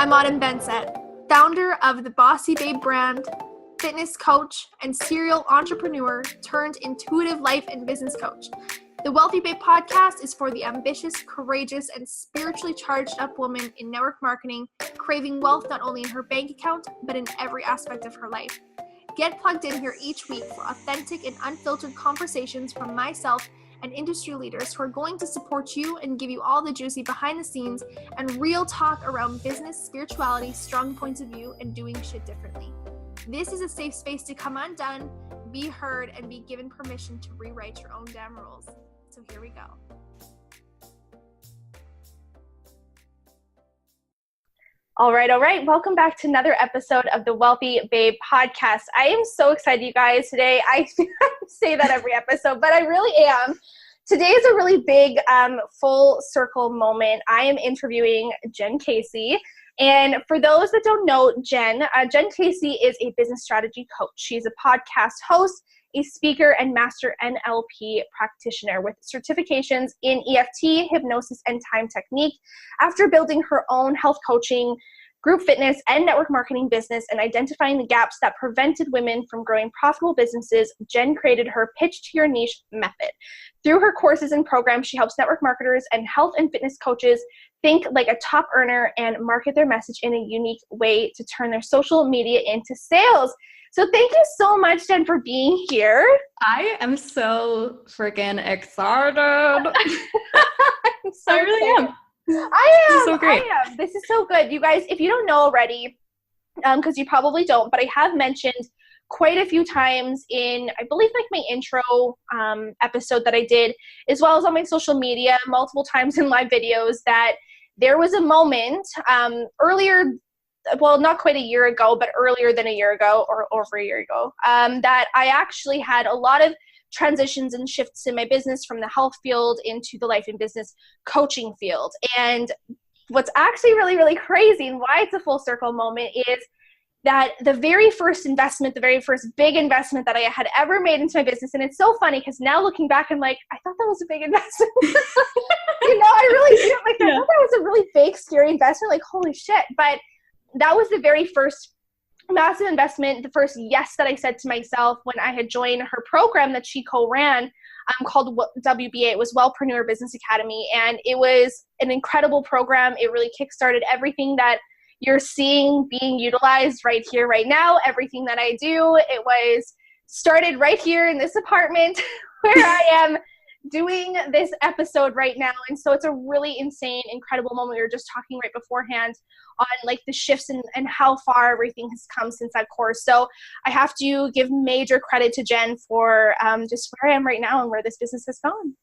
I'm Autumn Bensett, founder of the Bossy Babe brand, fitness coach, and serial entrepreneur turned intuitive life and business coach. The Wealthy Babe podcast is for the ambitious, courageous, and spiritually charged up woman in network marketing, craving wealth not only in her bank account, but in every aspect of her life. Get plugged in here each week for authentic and unfiltered conversations from myself and industry leaders who are going to support you and give you all the juicy behind the scenes and real talk around business, spirituality, strong points of view, and doing shit differently. This is a safe space to come undone, be heard, and be given permission to rewrite your own damn rules. So here we go. All right. Welcome back to another episode of the Wealthy Babe podcast. I am so excited, you guys, today. I say that every episode, but I really am. Today is a really big full circle moment. I am interviewing Jen Casey. And for those that don't know Jen Casey is a business strategy coach. She's a podcast host, a speaker, and master NLP practitioner with certifications in EFT, hypnosis, and time technique. After building her own health coaching, group fitness, and network marketing business and identifying the gaps that prevented women from growing profitable businesses, Jen created her Pitch to Your Niche method. Through her courses and programs, she helps network marketers and health and fitness coaches think like a top earner and market their message in a unique way to turn their social media into sales. So thank you so much, Jen, for being here. I am so freaking excited. I really am. I am. This is so great. I am. This is so good. You guys, if you don't know already, because you probably don't, but I have mentioned quite a few times in, I believe, like my intro episode that I did, as well as on my social media, multiple times in live videos, that there was a moment earlier, well, not quite a year ago, but earlier than a year ago or over a year ago, that I actually had a lot of transitions and shifts in my business from the health field into the life and business coaching field. And what's actually really, really crazy and why it's a full circle moment is that the very first investment, the very first big investment that I had ever made into my business, and it's so funny because now looking back, I'm like, I thought that was a big investment. I really do. I thought that was a really big, scary investment. Like, holy shit. But that was the very first massive investment, the first yes that I said to myself when I had joined her program that she co-ran called WBA. It was Wellpreneur Business Academy, and it was an incredible program. It really kickstarted everything that you're seeing being utilized right here, right now. Everything that I do, it was started right here in this apartment where I am doing this episode right now. And so it's a really insane, incredible moment. We were just talking right beforehand on like the shifts and how far everything has come since that course. So I have to give major credit to Jen for just where I am right now and where this business has gone.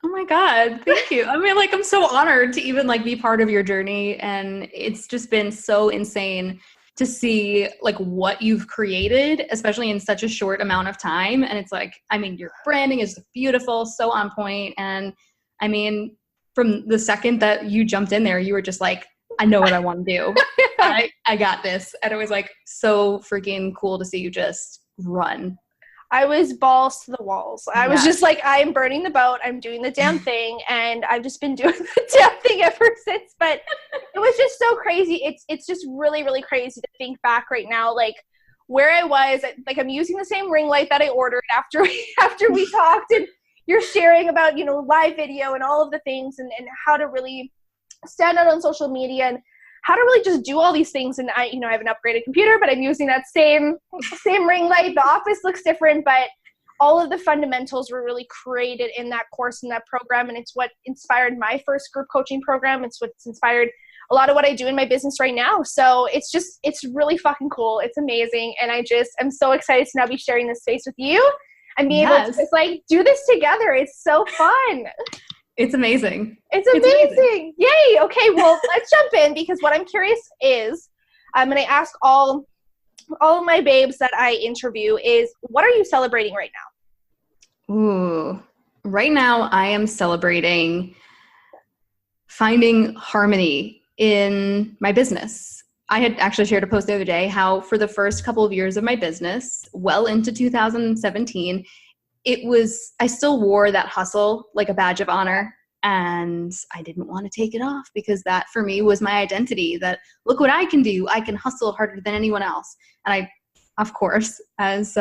Oh my God. Thank you. I mean, like, I'm so honored to even like be part of your journey. And it's just been so insane to see like what you've created, especially in such a short amount of time. And it's like, I mean, your branding is beautiful, so on point. And I mean, from the second that you jumped in there, you were just like, I know what I want to do. I got this. And it was like so freaking cool to see you just run. I was balls to the walls. I was just like, I am burning the boat. I'm doing the damn thing. And I've just been doing the damn thing ever since. But it was just so crazy. It's just really, really crazy to think back right now, like where I was. Like, I'm using the same ring light that I ordered after we talked. And you're sharing about, live video and all of the things and how to really stand out on social media and how to really just do all these things. And I have an upgraded computer, but I'm using that same ring light. The office looks different, but all of the fundamentals were really created in that course, in that program. And it's what inspired my first group coaching program. It's what's inspired a lot of what I do in my business right now. So it's really fucking cool. It's amazing. And I'm so excited to now be sharing this space with you and be able to just like do this together. It's so fun. It's amazing. It's amazing. Yay. Okay. Well, let's jump in because what I'm curious is, and I ask all of my babes that I interview is, what are you celebrating right now? Ooh, right now I am celebrating finding harmony in my business. I had actually shared a post the other day how for the first couple of years of my business, well into 2017, I still wore that hustle like a badge of honor. And I didn't want to take it off because that for me was my identity, that look what I can do. I can hustle harder than anyone else. And I, of course, as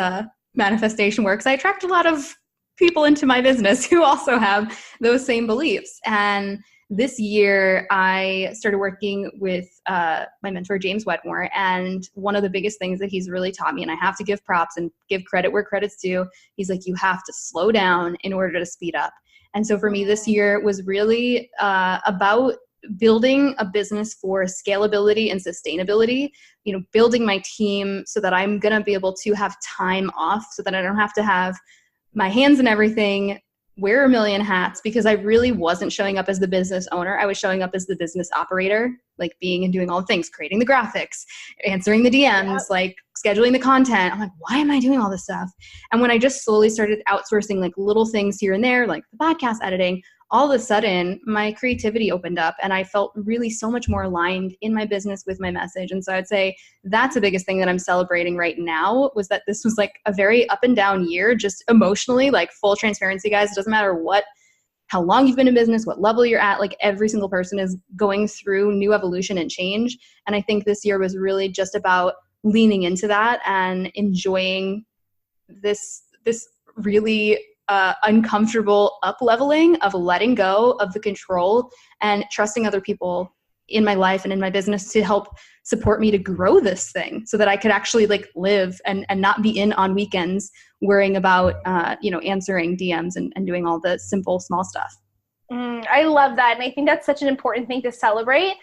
manifestation works, I attract a lot of people into my business who also have those same beliefs. And this year I started working with my mentor, James Wedmore. And one of the biggest things that he's really taught me, and I have to give props and give credit where credit's due, he's like, you have to slow down in order to speed up. And so for me, this year was really about building a business for scalability and sustainability, building my team so that I'm going to be able to have time off so that I don't have to have my hands in everything, wear a million hats, because I really wasn't showing up as the business owner. I was showing up as the business operator, like being and doing all the things, creating the graphics, answering the DMs, like scheduling the content. I'm like, why am I doing all this stuff? And when I just slowly started outsourcing like little things here and there, like the podcast editing, all of a sudden my creativity opened up and I felt really so much more aligned in my business with my message. And so I'd say that's the biggest thing that I'm celebrating right now, was that this was like a very up and down year, just emotionally, like full transparency, guys. It doesn't matter how long you've been in business, what level you're at, like every single person is going through new evolution and change. And I think this year was really just about leaning into that and enjoying this really uncomfortable up-leveling of letting go of the control and trusting other people in my life and in my business to help support me to grow this thing so that I could actually like live and not be in on weekends worrying about, answering DMs and doing all the simple, small stuff. I love that. And I think that's such an important thing to celebrate,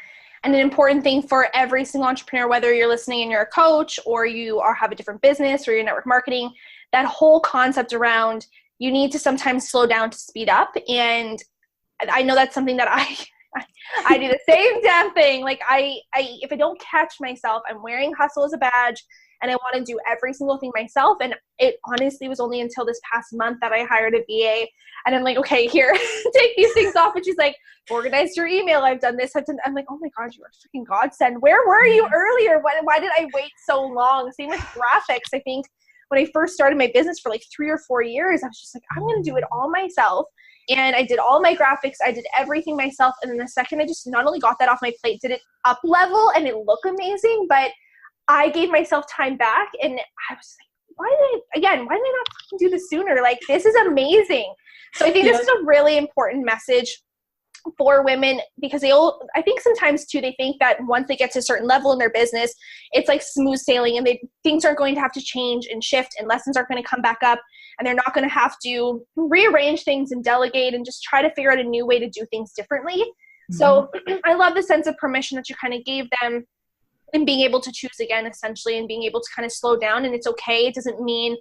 and an important thing for every single entrepreneur, whether you're listening and you're a coach or you have a different business or you're network marketing, that whole concept around you need to sometimes slow down to speed up. And I know that's something that I do the same damn thing. Like if I don't catch myself, I'm wearing hustle as a badge and I want to do every single thing myself. And it honestly was only until this past month that I hired a VA and I'm like, okay, here, take these things off. And she's like, organize your email. I've done this. I'm like, oh my God, you are a freaking godsend. Where were you earlier? Why did I wait so long? Same with graphics. I think when I first started my business for like 3 or 4 years, I was just like, I'm going to do it all myself. And I did all my graphics. I did everything myself. And then the second I just not only got that off my plate, did it up level and it looked amazing, but I gave myself time back. And I was like, why did I not fucking do this sooner? Like, this is amazing. So I think this is a really important message for women, because I think sometimes too, they think that once they get to a certain level in their business, it's like smooth sailing and things aren't going to have to change and shift and lessons aren't going to come back up and they're not going to have to rearrange things and delegate and just try to figure out a new way to do things differently. Mm-hmm. So I love the sense of permission that you kind of gave them and being able to choose again, essentially, and being able to kind of slow down. And it's okay. It doesn't mean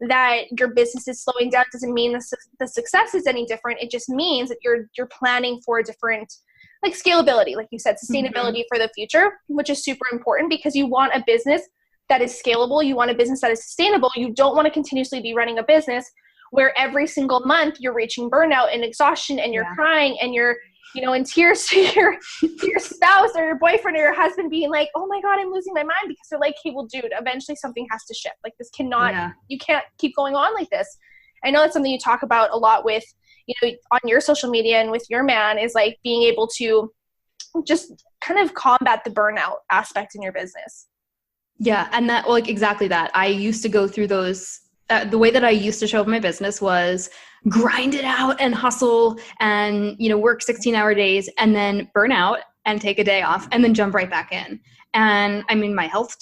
that your business is slowing down. It doesn't mean the success is any different. It just means that you're planning for a different, like, scalability, like you said, sustainability for the future, which is super important because you want a business that is scalable. You want a business that is sustainable. You don't want to continuously be running a business where every single month you're reaching burnout and exhaustion and you're crying and you're, in tears to your spouse or your boyfriend or your husband being like, oh my God, I'm losing my mind, because they're like, hey, well, dude, eventually something has to shift. Like, this cannot, you can't keep going on like this. I know that's something you talk about a lot with, on your social media and with your man, is like being able to just kind of combat the burnout aspect in your business. Yeah. And that, like, exactly that. I used to go through those, the way that I used to show up my business was grind it out and hustle and, work 16-hour days and then burn out and take a day off and then jump right back in. And I mean, my health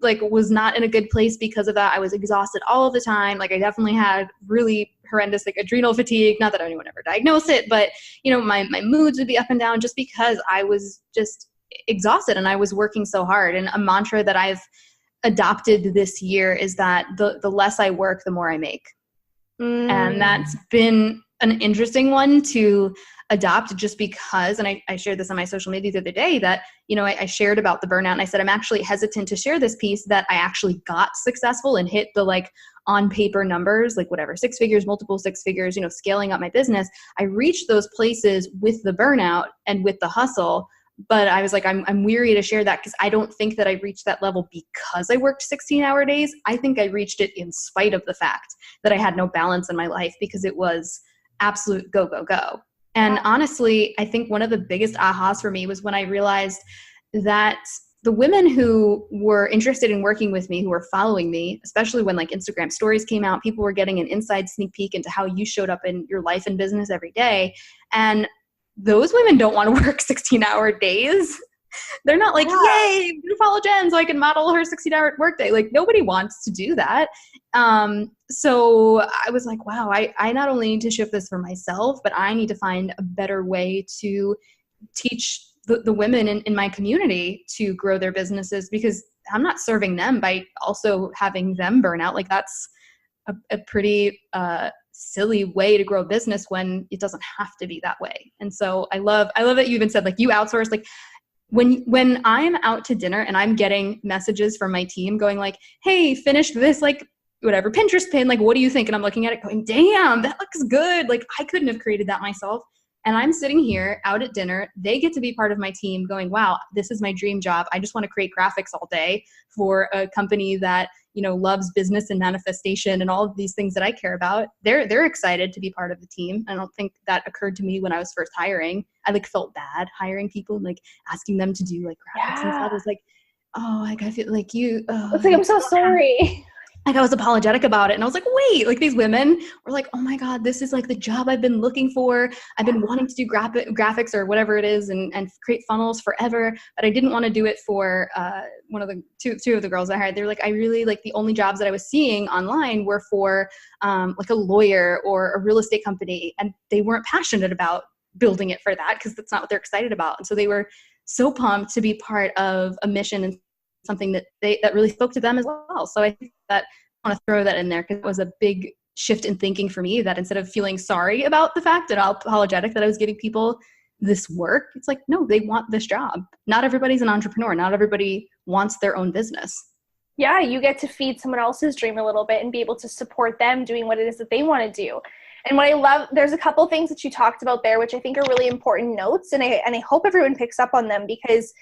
was not in a good place because of that. I was exhausted all of the time. Like, I definitely had really horrendous, like, adrenal fatigue. Not that anyone ever diagnosed it, but, my moods would be up and down just because I was just exhausted and I was working so hard. And a mantra that I've adopted this year is that the less I work, the more I make. And that's been an interesting one to adopt, just because, and I shared this on my social media the other day, that, I shared about the burnout and I said, I'm actually hesitant to share this piece that I actually got successful and hit the, like, on paper numbers, like whatever, 6 figures, multiple 6 figures, scaling up my business. I reached those places with the burnout and with the hustle. But I was like, I'm weary to share that because I don't think that I reached that level because I worked 16-hour days. I think I reached it in spite of the fact that I had no balance in my life, because it was absolute go, go, go. And honestly, I think one of the biggest ahas for me was when I realized that the women who were interested in working with me, who were following me, especially when like Instagram stories came out, people were getting an inside sneak peek into how you showed up in your life and business every day. And those women don't want to work 16-hour days. They're not like, yay, I'm gonna follow Jen so I can model her 16-hour workday. Like nobody wants to do that. So I was like, wow, I not only need to shift this for myself, but I need to find a better way to teach the women in my community to grow their businesses, because I'm not serving them by also having them burn out. Like that's a pretty silly way to grow a business when it doesn't have to be that way. And so I love that you even said like you outsource. Like when I'm out to dinner and I'm getting messages from my team going like, hey, finished this like whatever Pinterest pin, like what do you think? And I'm looking at it going, damn, that looks good. Like I couldn't have created that myself. And I'm sitting here out at dinner. They get to be part of my team going, wow, this is my dream job. I just want to create graphics all day for a company that, you know, loves business and manifestation and all of these things that I care about. They're excited to be part of the team. I don't think that occurred to me when I was first hiring. I like felt bad hiring people and like asking them to do like graphics and stuff. I was like, oh, like I feel like you. It's like, I'm so sorry. Like I was apologetic about it. And I was like, wait, like these women were like, oh my God, this is like the job I've been looking for. I've been wanting to do graphics or whatever it is and create funnels forever. But I didn't want to do it for one of the two of the girls I hired. They were like, I really like the only jobs that I was seeing online were for like a lawyer or a real estate company. And they weren't passionate about building it for that because that's not what they're excited about. And so they were so pumped to be part of a mission and something that really spoke to them as well. So I think that I want to throw that in there because it was a big shift in thinking for me, that instead of feeling sorry about the fact that I'm apologetic that I was giving people this work, it's like, no, they want this job. Not everybody's an entrepreneur. Not everybody wants their own business. Yeah, you get to feed someone else's dream a little bit and be able to support them doing what it is that they want to do. And what I love, there's a couple things that you talked about there, which I think are really important notes. And I hope everyone picks up on them because,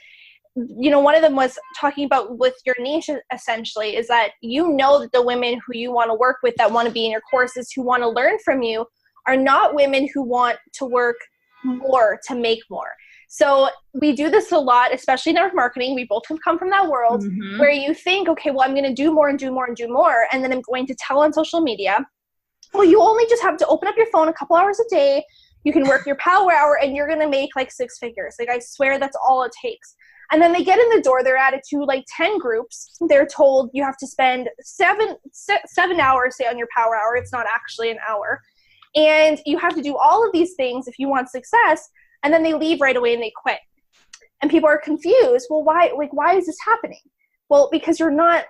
you know, one of them was talking about with your niche essentially is that you know that the women who you want to work with that want to be in your courses, who want to learn from you, are not women who want to work more to make more. So we do this a lot, especially in network marketing. We both have come from that world where you think, okay, well, I'm going to do more and do more and do more. And then I'm going to tell on social media, well, you only just have to open up your phone a couple hours a day. You can work your power hour and you're going to make like 6 figures. Like I swear that's all it takes. And then they get in the door, they're added to like 10 groups. They're told you have to spend seven hours, say, on your power hour. It's not actually an hour. And you have to do all of these things if you want success. And then they leave right away and they quit. And people are confused. Well, why is this happening? Well, because you're not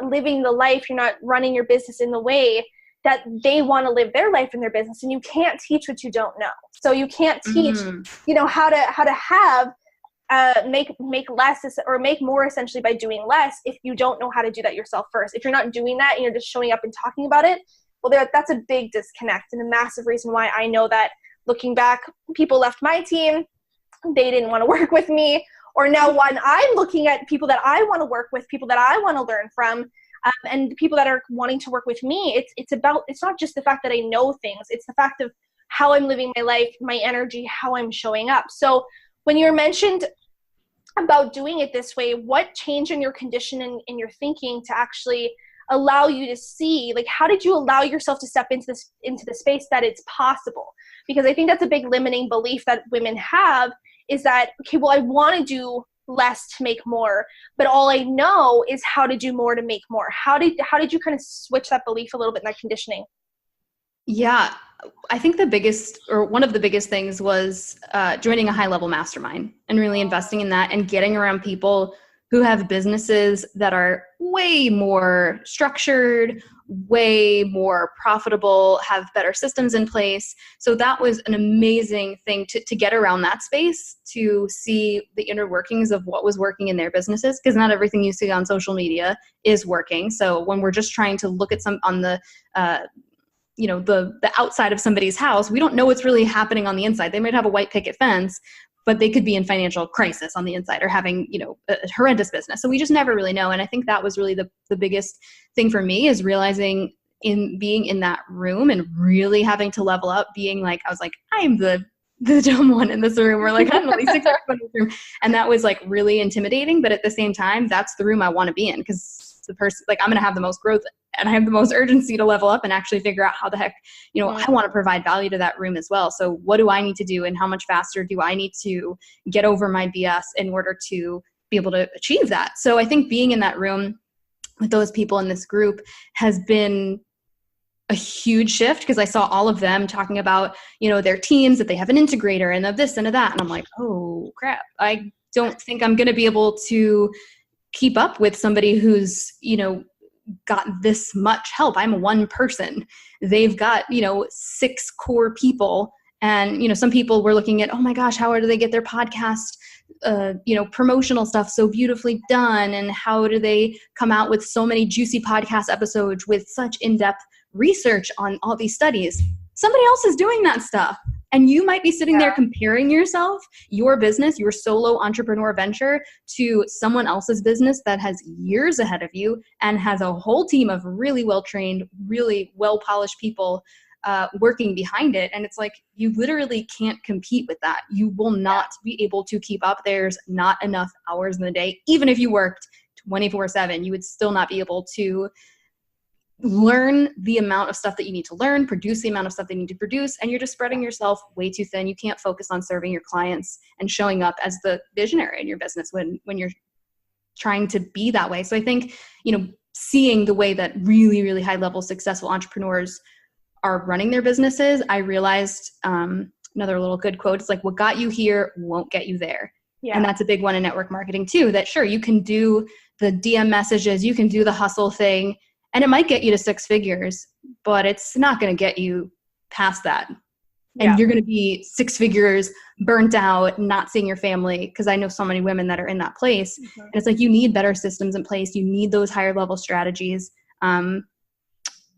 living the life, you're not running your business in the way that they want to live their life in their business. And you can't teach what you don't know. So you can't teach, you know, how to have make less or make more essentially by doing less if you don't know how to do that yourself first. If you're not doing that and you're just showing up and talking about it, well, that's a big disconnect and a massive reason why I know that looking back, people left my team, they didn't want to work with me, or now when I'm looking at people that I want to work with, people that I want to learn from, and people that are wanting to work with me, it's not just the fact that I know things, it's the fact of how I'm living my life, my energy, how I'm showing up. So when you mentioned about doing it this way, what changed in your condition and in your thinking to actually allow you to see, like, how did you allow yourself to step into the space that it's possible? Because I think that's a big limiting belief that women have is that, okay, well, I want to do less to make more, but all I know is how to do more to make more. How did you kind of switch that belief a little bit in that conditioning? Yeah, I think one of the biggest things was joining a high-level mastermind and really investing in that and getting around people who have businesses that are way more structured, way more profitable, have better systems in place. So that was an amazing thing to get around that space, to see the inner workings of what was working in their businesses, because not everything you see on social media is working. So when we're just trying to look at the outside of somebody's house, we don't know what's really happening on the inside. They might have a white picket fence, but they could be in financial crisis on the inside or having, a horrendous business. So we just never really know. And I think that was really the biggest thing for me, is realizing in being in that room and really having to level up, being like, I was like, I'm the the dumb one in this room, or like I'm the least successful in this room. And that was like really intimidating. But at the same time, that's the room I want to be in, because the person, like, I'm going to have the most growth and I have the most urgency to level up and actually figure out how the heck, you know, I want to provide value to that room as well. So what do I need to do, and how much faster do I need to get over my BS in order to be able to achieve that? So I think being in that room with those people in this group has been a huge shift, because I saw all of them talking about, you know, their teams, that they have an integrator and of this and of that. And I'm like, oh crap, I don't think I'm going to be able to keep up with somebody who's, you know, got this much help. I'm one person. They've got, you know, 6 core people. And, you know, some people were looking at, oh my gosh, how do they get their podcast, you know, promotional stuff so beautifully done? And how do they come out with so many juicy podcast episodes with such in-depth research on all these studies? Somebody else is doing that stuff. And you might be sitting there comparing yourself, your business, your solo entrepreneur venture, to someone else's business that has years ahead of you and has a whole team of really well-trained, really well-polished people working behind it. And it's like, you literally can't compete with that. You will not be able to keep up. There's not enough hours in the day. Even if you worked 24/7, you would still not be able to learn the amount of stuff that you need to learn, produce the amount of stuff they need to produce, and you're just spreading yourself way too thin. You can't focus on serving your clients and showing up as the visionary in your business when you're trying to be that way. So I think, you know, seeing the way that really, really high level successful entrepreneurs are running their businesses, I realized another little good quote. It's like, what got you here won't get you there. Yeah. And that's a big one in network marketing too, that sure, you can do the DM messages, you can do the hustle thing, and it might get you to 6 figures, but it's not going to get you past that. And you're going to be 6 figures, burnt out, not seeing your family. Because I know so many women that are in that place. And it's like, you need better systems in place. You need those higher level strategies.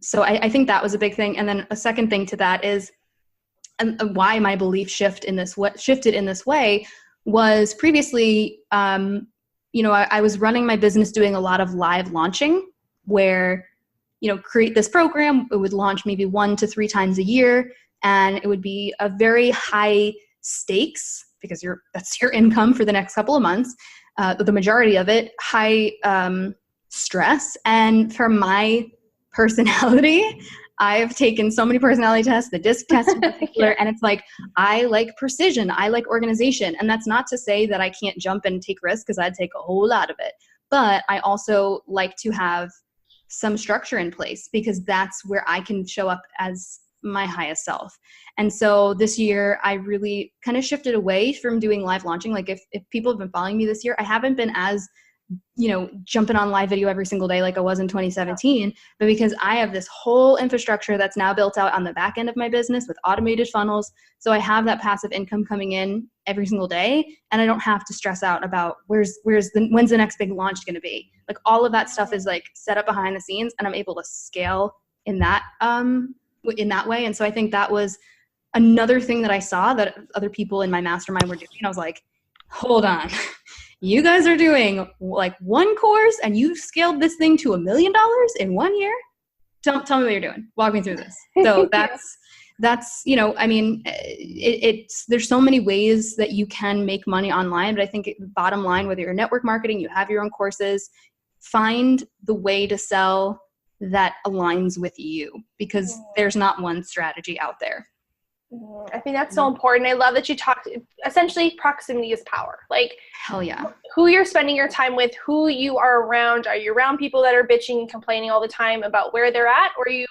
So I think that was a big thing. And then a second thing to that is, and why my belief shifted in this way was previously, you know, I was running my business doing a lot of live launching, where, you know, create this program, it would launch maybe 1 to 3 times a year, and it would be a very high stakes, because that's your income for the next couple of months, the majority of it, high stress. And for my personality, I've taken so many personality tests, the DISC test in particular, and it's like, I like precision, I like organization. And that's not to say that I can't jump and take risks, because I'd take a whole lot of it. But I also like to have some structure in place, because that's where I can show up as my highest self. And so this year I really kind of shifted away from doing live launching. Like if people have been following me this year, I haven't been as, you know, jumping on live video every single day like I was in 2017, but because I have this whole infrastructure that's now built out on the back end of my business with automated funnels. So I have that passive income coming in every single day, and I don't have to stress out about when's the next big launch going to be. Like all of that stuff is like set up behind the scenes, and I'm able to scale in that way. And so I think that was another thing that I saw that other people in my mastermind were doing. I was like, hold on. You guys are doing like 1 course and you've scaled this thing to $1 million in 1 year? Tell me what you're doing. Walk me through this. So that's, you know, I mean, there's so many ways that you can make money online, but I think bottom line, whether you're network marketing, you have your own courses, find the way to sell that aligns with you, because there's not one strategy out there. I think that's so important. I love that you talked, essentially proximity is power. Like, hell yeah. Who you're spending your time with, who you are around. Are you around people that are bitching and complaining all the time about where they're at? Or are you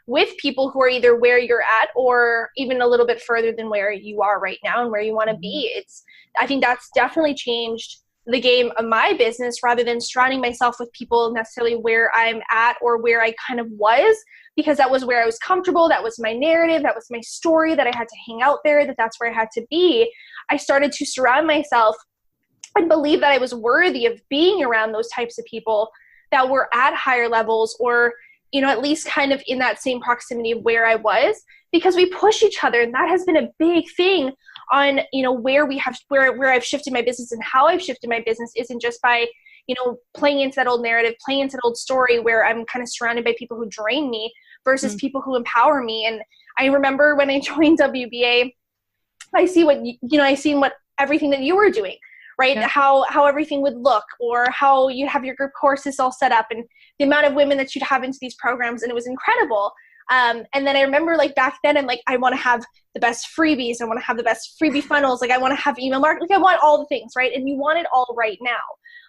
with people who are either where you're at or even a little bit further than where you are right now and where you want to be? I think that's definitely changed the game of my business, rather than surrounding myself with people necessarily where I'm at or where I kind of was, because that was where I was comfortable. That was my narrative. That was my story, that I had to hang out there, that's where I had to be. I started to surround myself and believe that I was worthy of being around those types of people that were at higher levels, or, you know, at least kind of in that same proximity of where I was, because we push each other. And that has been a big thing on, you know, where I've shifted my business, and how I've shifted my business isn't just by, you know, playing into that old narrative, playing into that old story where I'm kind of surrounded by people who drain me versus people who empower me. And I remember when I joined WBA, I see what I seen what everything that you were doing, right? Yeah. How everything would look, or how you have your group courses all set up, and the amount of women that you'd have into these programs, and it was incredible. And then I remember like back then, I'm like, I want to have the best freebies. I want to have the best freebie funnels. Like I want to have email marketing. Like I want all the things, right? And you want it all right now.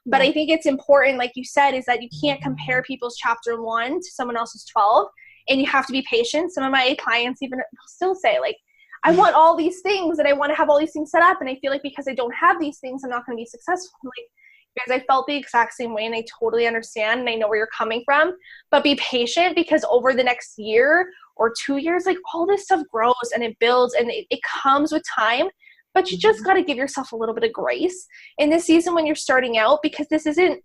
But I think it's important, like you said, is that you can't compare people's chapter 1 to someone else's 12, and you have to be patient. Some of my clients even still say like, I want all these things and I want to have all these things set up. And I feel like because I don't have these things, I'm not going to be successful. I'm like, guys, I felt the exact same way, and I totally understand, and I know where you're coming from, but be patient, because over the next year or 2 years, like all this stuff grows and it builds, and it comes with time, but you just got to give yourself a little bit of grace in this season when you're starting out, because this isn't,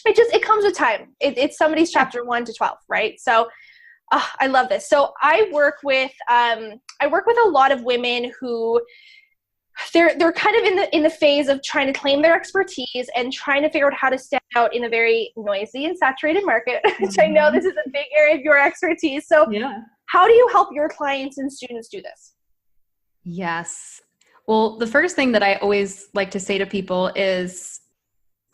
it comes with time. It's somebody's chapter 1 to 12, right? So I love this. So I work with a lot of women who they're kind of in the phase of trying to claim their expertise and trying to figure out how to stand out in a very noisy and saturated market, which I know this is a big area of your expertise. So how do you help your clients and students do this? Yes. Well, the first thing that I always like to say to people is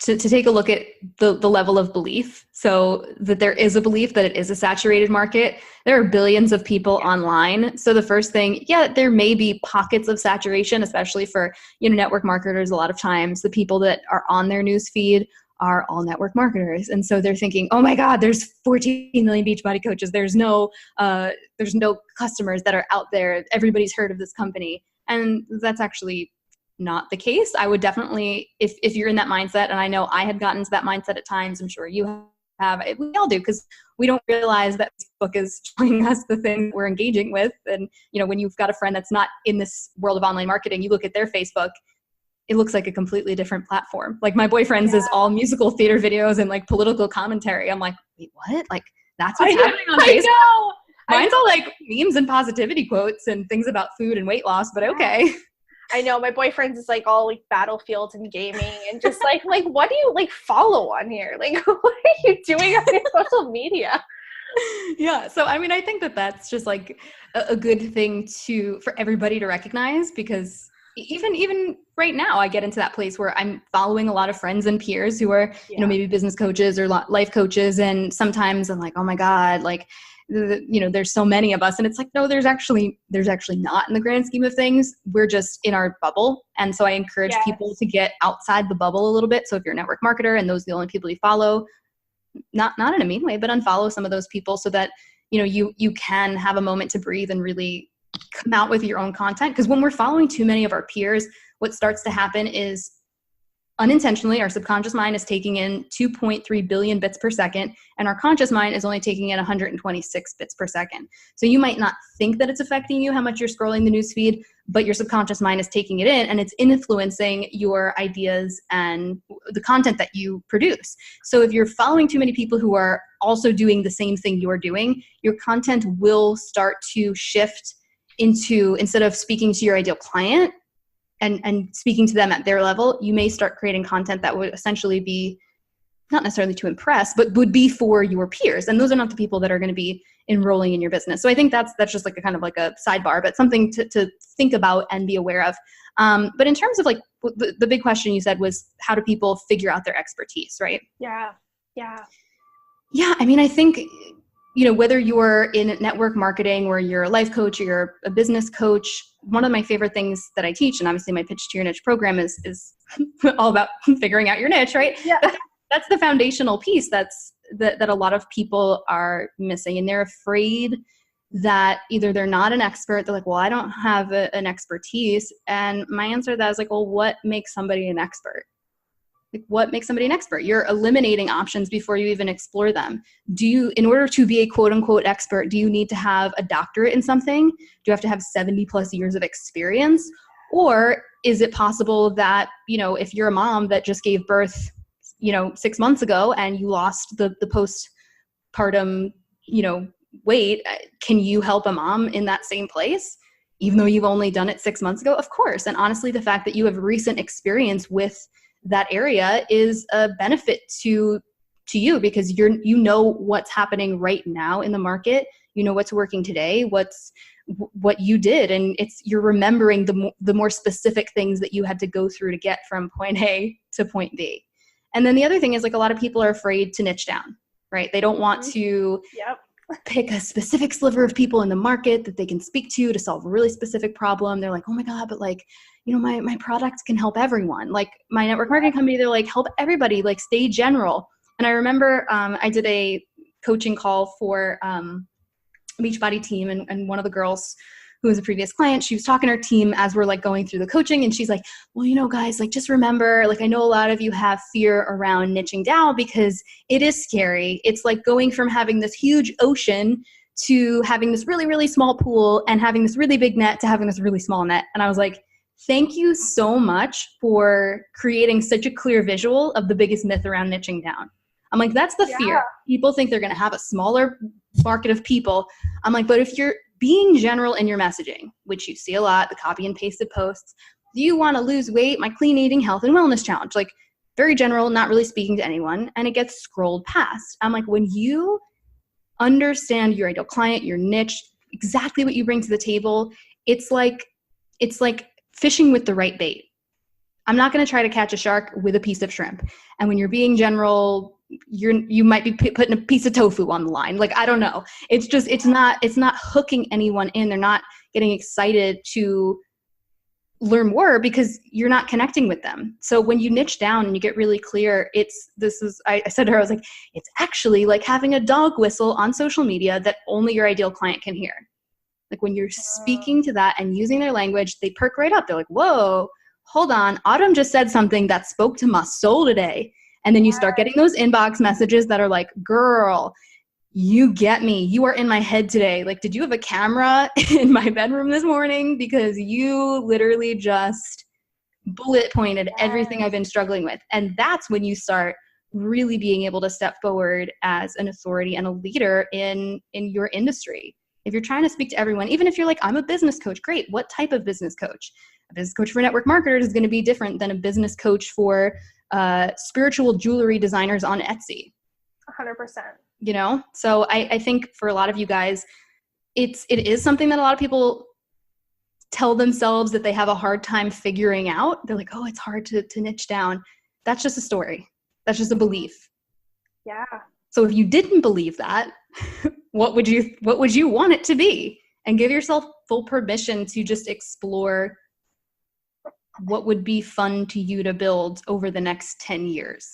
to take a look at the level of belief. So that there is a belief that it is a saturated market. There are billions of people online. So the first thing, there may be pockets of saturation, especially for, network marketers. A lot of times the people that are on their news feed are all network marketers. And so they're thinking, oh my God, there's 14 million Beachbody coaches. There's no customers that are out there. Everybody's heard of this company. And that's actually not the case. I would definitely, if you're in that mindset, and I know I had gotten to that mindset at times, I'm sure you have, we all do, because we don't realize that Facebook is showing us the thing we're engaging with. And, when you've got a friend that's not in this world of online marketing, you look at their Facebook, it looks like a completely different platform. Like my boyfriend's is all musical theater videos and like political commentary. I'm like, wait, what? Like that's what's happening on Facebook? Mine's all like memes and positivity quotes and things about food and weight loss, but okay. I know my boyfriend's is like all like battlefields and gaming and just like what do you like follow on here? Like what are you doing on your social media? Yeah. So, I mean, I think that that's just like a good thing for everybody to recognize, because even right now I get into that place where I'm following a lot of friends and peers who are, maybe business coaches or life coaches. And sometimes I'm like, oh my God, like, there's so many of us, and it's like, no, there's actually not in the grand scheme of things. We're just in our bubble. And so I encourage people to get outside the bubble a little bit. So if you're a network marketer and those are the only people you follow, not in a mean way, but unfollow some of those people so that, you can have a moment to breathe and really come out with your own content. Because when we're following too many of our peers, what starts to happen is unintentionally, our subconscious mind is taking in 2.3 billion bits per second, and our conscious mind is only taking in 126 bits per second. So you might not think that it's affecting you, how much you're scrolling the news feed, but your subconscious mind is taking it in, and it's influencing your ideas and the content that you produce. So if you're following too many people who are also doing the same thing you're doing, your content will start to shift into, instead of speaking to your ideal client, and speaking to them at their level, you may start creating content that would essentially be not necessarily to impress, but would be for your peers. And those are not the people that are going to be enrolling in your business. So I think that's just like a kind of like a sidebar, but something to think about and be aware of. But in terms of like the big question you said was, how do people figure out their expertise, right? Yeah. I mean, I think, whether you're in network marketing or you're a life coach or you're a business coach, one of my favorite things that I teach, and obviously my Pitch to Your Niche program is all about figuring out your niche, right? Yeah. But that's the foundational piece that a lot of people are missing. And they're afraid that either they're not an expert, they're like, well, I don't have an expertise. And my answer to that is like, well, what makes somebody an expert? Like, what makes somebody an expert? You're eliminating options before you even explore them. In order to be a quote unquote expert, do you need to have a doctorate in something? Do you have to have 70 plus years of experience? Or is it possible that, if you're a mom that just gave birth, 6 months ago and you lost the postpartum, weight, can you help a mom in that same place? Even though you've only done it 6 months ago? Of course. And honestly, the fact that you have recent experience with that area is a benefit to you, because you know what's happening right now in the market. you know what's working today, what you did, and you're remembering the more specific things that you had to go through to get from point A to point B. And then the other thing is, like, a lot of people are afraid to niche down, right? They don't want to pick a specific sliver of people in the market that they can speak to solve a really specific problem. They're like, oh my God, but like, you know, my product can help everyone. Like my network marketing company, they're like, help everybody, like stay general. And I remember I did a coaching call for Beachbody team, and one of the girls who was a previous client, she was talking to her team as we're like going through the coaching, and she's like, well, you know, guys, like just remember, like I know a lot of you have fear around niching down because it is scary. It's like going from having this huge ocean to having this really, really small pool and having this really big net to having this really small net. And I was like, thank you so much for creating such a clear visual of the biggest myth around niching down. I'm like, that's the fear. People think they're going to have a smaller market of people. I'm like, but if you're being general in your messaging, which you see a lot, the copy and pasted posts, do you want to lose weight? My clean eating, health, and wellness challenge, like very general, not really speaking to anyone. And it gets scrolled past. I'm like, when you understand your ideal client, your niche, exactly what you bring to the table, it's like fishing with the right bait. I'm not going to try to catch a shark with a piece of shrimp. And when you're being general, you might be putting a piece of tofu on the line. Like, I don't know. It's just, it's not hooking anyone in. They're not getting excited to learn more because you're not connecting with them. So when you niche down and you get really clear, I said to her, I was like, it's actually like having a dog whistle on social media that only your ideal client can hear. Like when you're speaking to that and using their language, they perk right up. They're like, whoa, hold on. Autumn just said something that spoke to my soul today. And then you start getting those inbox messages that are like, girl, you get me. You are in my head today. Like, did you have a camera in my bedroom this morning? Because you literally just bullet pointed everything I've been struggling with. And that's when you start really being able to step forward as an authority and a leader in your industry. If you're trying to speak to everyone, even if you're like, I'm a business coach, great. What type of business coach? A business coach for network marketers is going to be different than a business coach for spiritual jewelry designers on Etsy. 100%. You know? So I think for a lot of you guys, it is something that a lot of people tell themselves that they have a hard time figuring out. They're like, oh, it's hard to niche down. That's just a story. That's just a belief. Yeah. So if you didn't believe that, what would you want it to be? And give yourself full permission to just explore what would be fun to you to build over the next 10 years.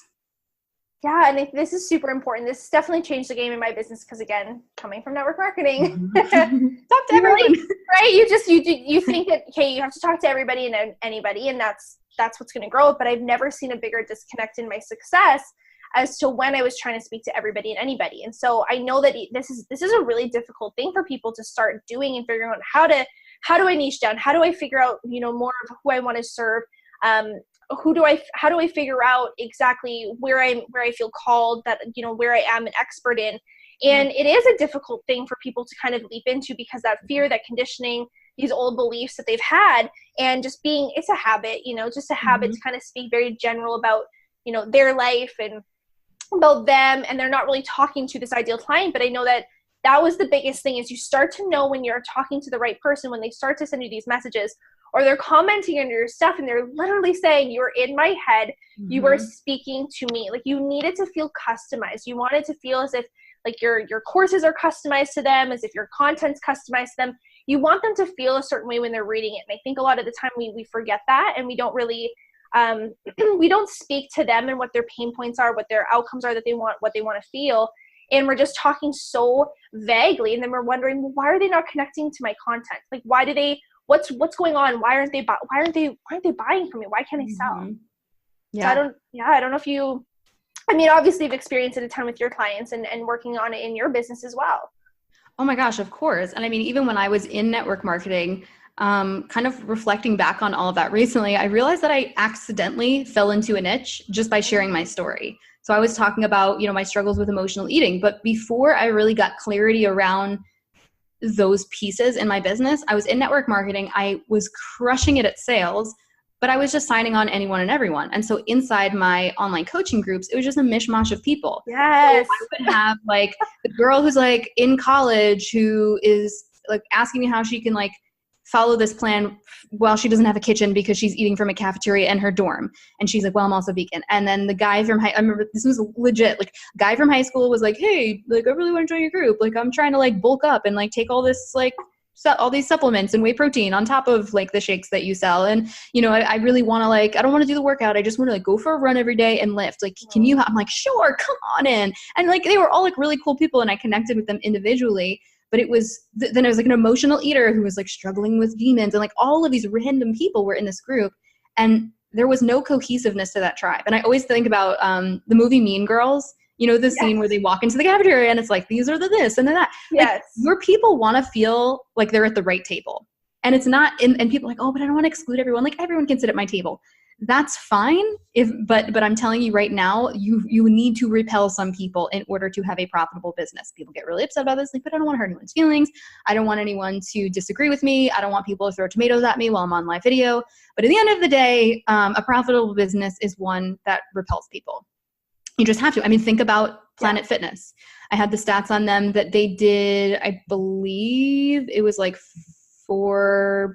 Yeah, and this is super important. This definitely changed the game in my business because, again, coming from network marketing, talk to everyone, right? You think that, okay, you have to talk to everybody and anybody, and that's what's going to grow it. But I've never seen a bigger disconnect in my success as to when I was trying to speak to everybody and anybody. And so I know that this is a really difficult thing for people to start doing and figuring out how do I niche down? How do I figure out, more of who I want to serve? How do I figure out exactly where I feel called, that, where I am an expert in? And it is a difficult thing for people to kind of leap into because that fear, that conditioning, these old beliefs that they've had, and just it's a habit, just a habit to kind of speak very general about, their life and about them. And they're not really talking to this ideal client. But I know that was the biggest thing, is you start to know when you're talking to the right person, when they start to send you these messages or they're commenting on your stuff and they're literally saying, you're in my head, you are speaking to me. Like, you need it to feel customized. You want it to feel as if like your courses are customized to them, as if your content's customized to them. You want them to feel a certain way when they're reading it. And I think a lot of the time we forget that, and we don't really we don't speak to them and what their pain points are, what their outcomes are, what they want to feel. And we're just talking so vaguely. And then we're wondering, well, why are they not connecting to my content? Like, what's going on? Why aren't they buying from me? Why can't I sell? Yeah. So I don't know if you, obviously you've experienced it a ton with your clients and working on it in your business as well. Oh my gosh, of course. And even when I was in network marketing, kind of reflecting back on all of that recently, I realized that I accidentally fell into a niche just by sharing my story. So I was talking about, my struggles with emotional eating, but before I really got clarity around those pieces in my business, I was in network marketing. I was crushing it at sales, but I was just signing on anyone and everyone. And so inside my online coaching groups, it was just a mishmash of people. Yes. So I would have like the girl who's like in college who is like asking me how she can like follow this plan while she doesn't have a kitchen because she's eating from a cafeteria in her dorm. And she's like, well, I'm also vegan. And then the guy from I remember this was legit, like guy from high school was like, hey, like I really want to join your group. Like I'm trying to like bulk up and like take all this like all these supplements and whey protein on top of like the shakes that you sell. And, you know, I really want to like, I don't want to do the workout. I just want to like go for a run every day and lift. Like, can you, I'm like, sure, come on in. And like, they were all like really cool people and I connected with them individually, but it was, then I was like an emotional eater who was like struggling with demons and like all of these random people were in this group and there was no cohesiveness to that tribe. And I always think about the movie Mean Girls. You know, the scene where they walk into the cafeteria and it's like, these are the this and the that. Yes. Like, your people want to feel like they're at the right table. And it's not, and people are like, oh, but I don't want to exclude everyone. Like everyone can sit at my table. That's fine. But I'm telling you right now, you need to repel some people in order to have a profitable business. People get really upset about this. Like, but I don't want to hurt anyone's feelings. I don't want anyone to disagree with me. I don't want people to throw tomatoes at me while I'm on live video. But at the end of the day, a profitable business is one that repels people. You just have to. I mean, think about Planet Fitness. I had the stats on them that they did, I believe it was like I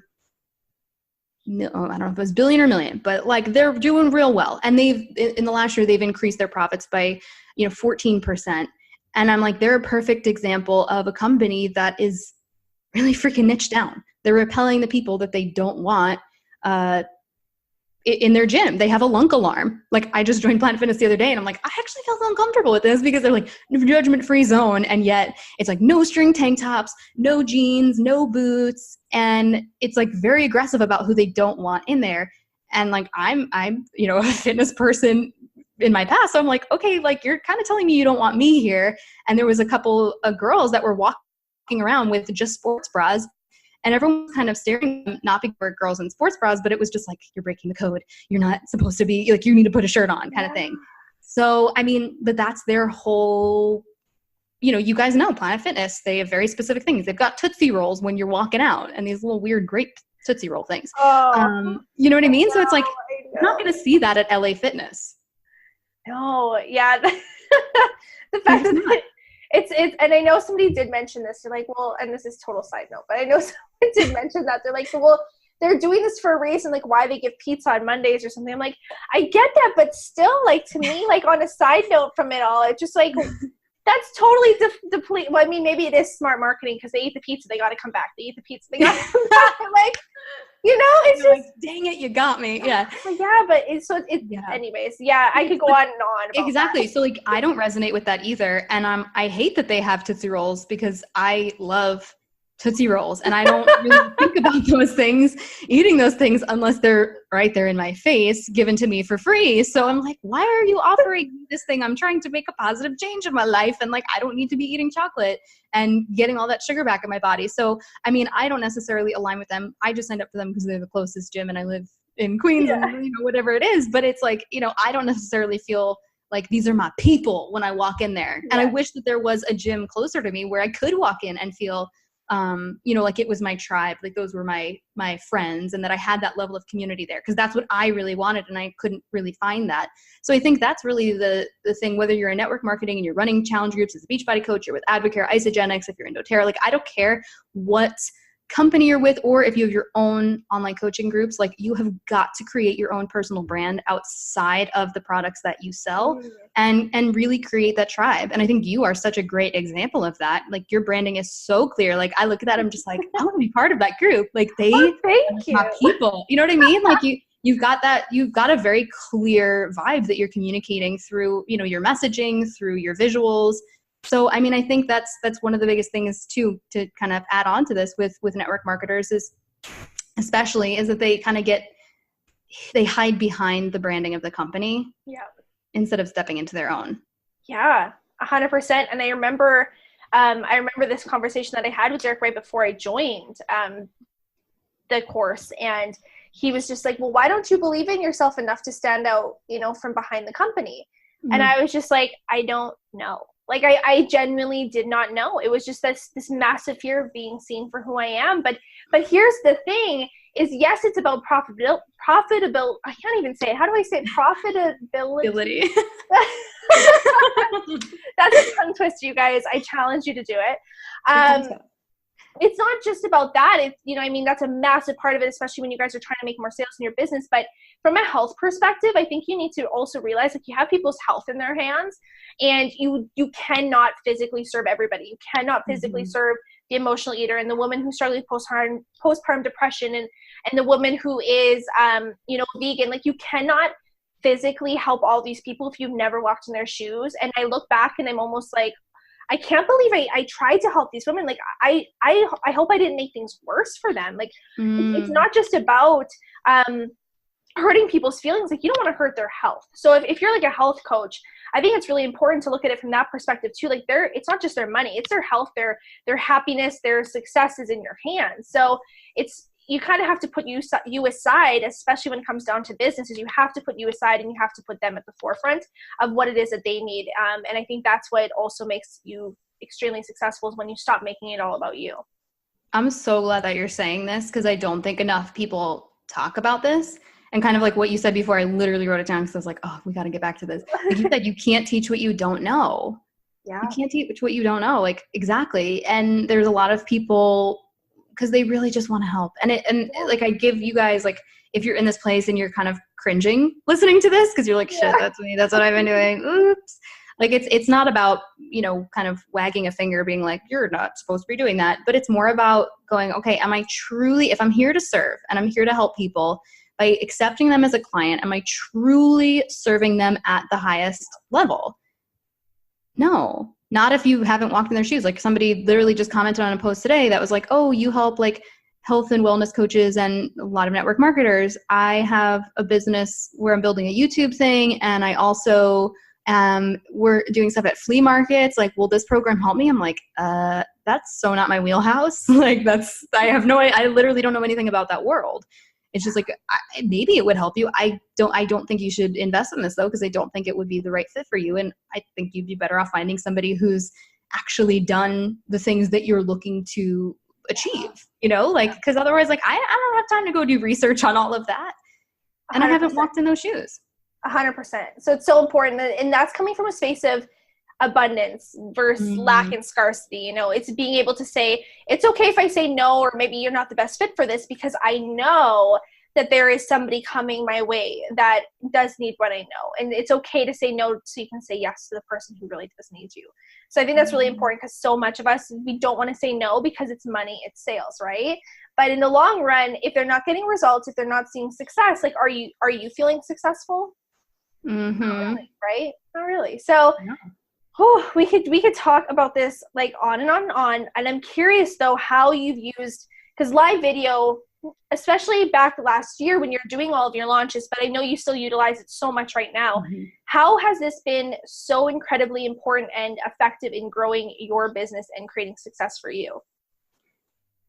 don't know if it was billion or million, but like they're doing real well. And they've, in the last year, they've increased their profits by, 14%. And I'm like, they're a perfect example of a company that is really freaking niche down. They're repelling the people that they don't want, in their gym. They have a lunk alarm. Like I just joined Planet Fitness the other day and I'm like, I actually felt uncomfortable with this because they're like judgment-free zone. And yet it's like no string tank tops, no jeans, no boots. And it's like very aggressive about who they don't want in there. And like, I'm a fitness person in my past. So I'm like, okay, like you're kind of telling me you don't want me here. And there was a couple of girls that were walking around with just sports bras. And everyone was kind of staring, not because we're girls in sports bras, but it was just like, you're breaking the code. You're not supposed to be, like, you need to put a shirt on kind of thing. So, I mean, but that's their whole, you guys know Planet Fitness, they have very specific things. They've got Tootsie Rolls when you're walking out and these little weird grape Tootsie Roll things. You know what I mean? So it's like, you're not going to see that at LA Fitness. No, yeah. The fact that it's, and I know somebody did mention this. They're like, well, and this is total side note, but I know someone did mention that. They're like, well, they're doing this for a reason, like why they give pizza on Mondays or something. I'm like, I get that, but still, like, to me, like on a side note from it all, it's just like, that's totally deplete. Well, I mean, maybe it is smart marketing because they eat the pizza, they got to come back. They eat the pizza, they got to come back. Like, it's just, like, dang it, you got me. Yeah. Yeah, but anyways, yeah, I could go on and on about exactly. that. So like, I don't resonate with that either. And I hate that they have Tootsie Rolls because I love Tootsie Rolls and I don't really think about those things, eating those things unless they're right there in my face, given to me for free. So I'm like, why are you offering this thing? I'm trying to make a positive change in my life. And like, I don't need to be eating chocolate and getting all that sugar back in my body. So, I mean, I don't necessarily align with them. I just signed up for them because they're the closest gym and I live in Queens and whatever it is. But it's like, I don't necessarily feel like these are my people when I walk in there. And I wish that there was a gym closer to me where I could walk in and feel like it was my tribe, like those were my friends and that I had that level of community there because that's what I really wanted and I couldn't really find that. So I think that's really the thing, whether you're in network marketing and you're running challenge groups as a Beachbody coach, you're with Advocare, Isogenics, if you're in doTERRA, like I don't care what company you're with or if you have your own online coaching groups, like you have got to create your own personal brand outside of the products that you sell and really create that tribe. And I think you are such a great example of that. Like your branding is so clear. Like I look at that, I'm just like, I want to be part of that group. Like they are my people. You know what I mean? Like you've got a very clear vibe that you're communicating through, your messaging, through your visuals. So, I mean, I think that's one of the biggest things too, to kind of add on to this with network marketers is that they kind of they hide behind the branding of the company instead of stepping into their own. Yeah, 100%. And I remember this conversation that I had with Derek right before I joined the course. And he was just like, well, why don't you believe in yourself enough to stand out, from behind the company? Mm-hmm. And I was just like, I don't know. Like I genuinely did not know. It was just this massive fear of being seen for who I am. But here's the thing is, yes, it's about profitable. I can't even say it. How do I say it? Profitability. That's a tongue twister, you guys. I challenge you to do it. It's not just about that. It's, you know, I mean, that's a massive part of it, especially when you guys are trying to make more sales in your business. But from a health perspective, I think you need to also realize, like, you have people's health in their hands, and you cannot physically serve everybody. You cannot physically serve the emotional eater and the woman who's struggling with postpartum depression and the woman who is, you know, vegan. Like, you cannot physically help all these people if you've never walked in their shoes. And I look back and I'm almost like, I can't believe I tried to help these women. Like, I hope I didn't make things worse for them. Like, it's not just about hurting people's feelings. Like, you don't want to hurt their health. So if you're like a health coach, I think it's really important to look at it from that perspective too. Like, it's not just their money, it's their health, their happiness, their success is in your hands. So you kind of have to put you aside, especially when it comes down to businesses. You have to put you aside, and you have to put them at the forefront of what it is that they need. And I think that's what also makes you extremely successful, is when you stop making it all about you. I'm so glad that you're saying this, because I don't think enough people talk about this. And kind of like what you said before, I literally wrote it down because I was like, oh, we got to get back to this. Like you said, you can't teach what you don't know. Yeah. You can't teach what you don't know. Like, exactly. And there's a lot of people, because they really just want to help. And like, I give you guys, like, if you're in this place and you're kind of cringing listening to this, because you're like, shit, that's me. That's what I've been doing. Oops. Like, it's not about, you know, kind of wagging a finger being like, you're not supposed to be doing that. But it's more about going, okay, am I truly, if I'm here to serve and I'm here to help people, by accepting them as a client, am I truly serving them at the highest level? No, not if you haven't walked in their shoes. Like, somebody literally just commented on a post today that was like, oh, you help like health and wellness coaches and a lot of network marketers. I have a business where I'm building a YouTube thing, and I also we're doing stuff at flea markets. Like, will this program help me? I'm like, that's so not my wheelhouse. Like, I literally don't know anything about that world. It's just like, maybe it would help you. I don't think you should invest in this though, because I don't think it would be the right fit for you. And I think you'd be better off finding somebody who's actually done the things that you're looking to achieve, you know, like, because otherwise, like, I don't have time to go do research on all of that. And 100%. I haven't walked in those shoes. 100%. So it's so important. And that's coming from a space of abundance versus lack and scarcity. You know, it's being able to say, it's okay if I say no, or maybe you're not the best fit for this, because I know that there is somebody coming my way that does need what I know. And it's okay to say no, so you can say yes to the person who really does need you. So I think that's really important, because so much of us, we don't want to say no because it's money, it's sales, right? But in the long run, if they're not getting results, if they're not seeing success, like, are you feeling successful? Not really, right? Not really. So we could talk about this like on and on and on. And I'm curious though, how you've used, because live video, especially back last year when you're doing all of your launches, but I know you still utilize it so much right now. How has this been so incredibly important and effective in growing your business and creating success for you?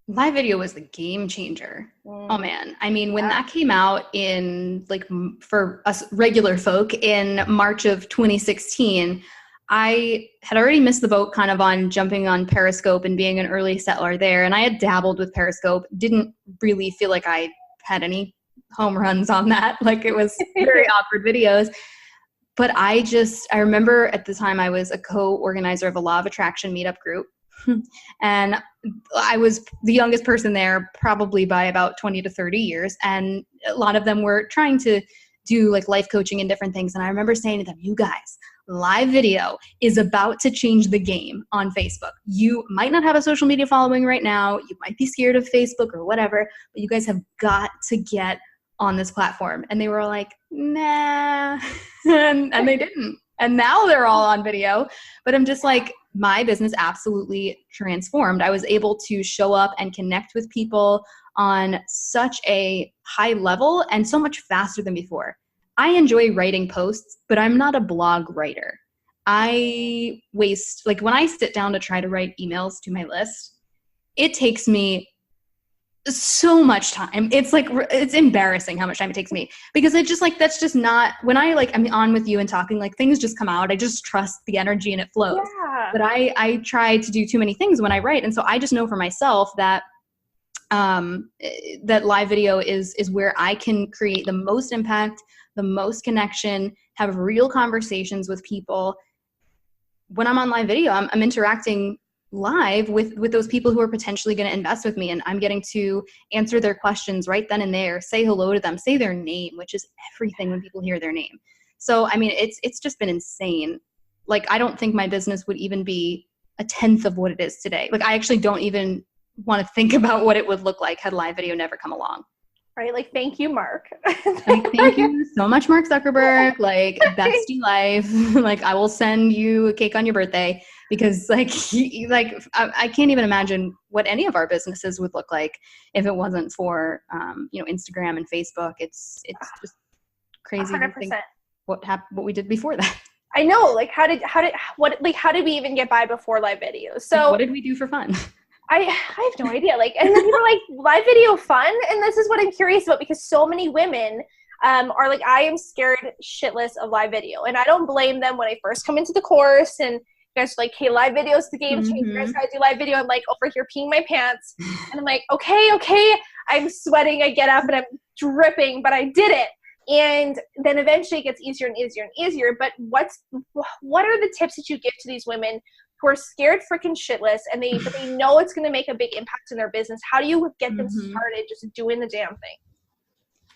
Live video was the game changer. Oh man. I mean, when that came out in, like, for us regular folk in March of 2016, I had already missed the boat kind of on jumping on Periscope and being an early settler there. And I had dabbled with Periscope, didn't really feel like I had any home runs on that. Like, it was very awkward videos. But I remember at the time I was a co-organizer of a Law of Attraction meetup group. And I was the youngest person there, probably by about 20 to 30 years. And a lot of them were trying to do like life coaching and different things. And I remember saying to them, you guys, live video is about to change the game on Facebook. You might not have a social media following right now. You might be scared of Facebook or whatever, but you guys have got to get on this platform. And they were like, nah, and they didn't. And now they're all on video. But I'm just like, my business absolutely transformed. I was able to show up and connect with people on such a high level and so much faster than before. I enjoy writing posts, but I'm not a blog writer. I waste, like, when I sit down to try to write emails to my list, it takes me so much time. It's like, it's embarrassing how much time it takes me, because it's just like, that's just not, when I like, I'm on with you and talking, like, things just come out. I just trust the energy and it flows. But I try to do too many things when I write. And so I just know for myself that that live video is where I can create the most impact, the most connection, have real conversations with people. When I'm on live video, I'm interacting live with those people who are potentially going to invest with me, and I'm getting to answer their questions right then and there, say hello to them, say their name, which is everything when people hear their name. So, I mean, it's just been insane. Like, I don't think my business would even be a tenth of what it is today. Like, I actually don't even want to think about what it would look like had live video never come along. Right? Like, thank you, Mark. Like, thank you so much, Mark Zuckerberg. Like, bestie life. Like, I will send you a cake on your birthday, because like, I can't even imagine what any of our businesses would look like if it wasn't for, Instagram and Facebook. It's just crazy 100%. to think what we did before that. I know. Like, how did we even get by before live videos? So like, what did we do for fun? I have no idea. Like, and then people are like, live video fun? And this is what I'm curious about, because so many women are like, I am scared shitless of live video. And I don't blame them. When I first come into the course and you guys are like, hey, live video is the game changer. You guys gotta do live video. I'm like over here peeing my pants. And I'm like, okay. I'm sweating. I get up and I'm dripping, but I did it. And then eventually it gets easier and easier and easier. But what are the tips that you give to these women who are scared freaking shitless, and they know it's going to make a big impact in their business? How do you get them started just doing the damn thing?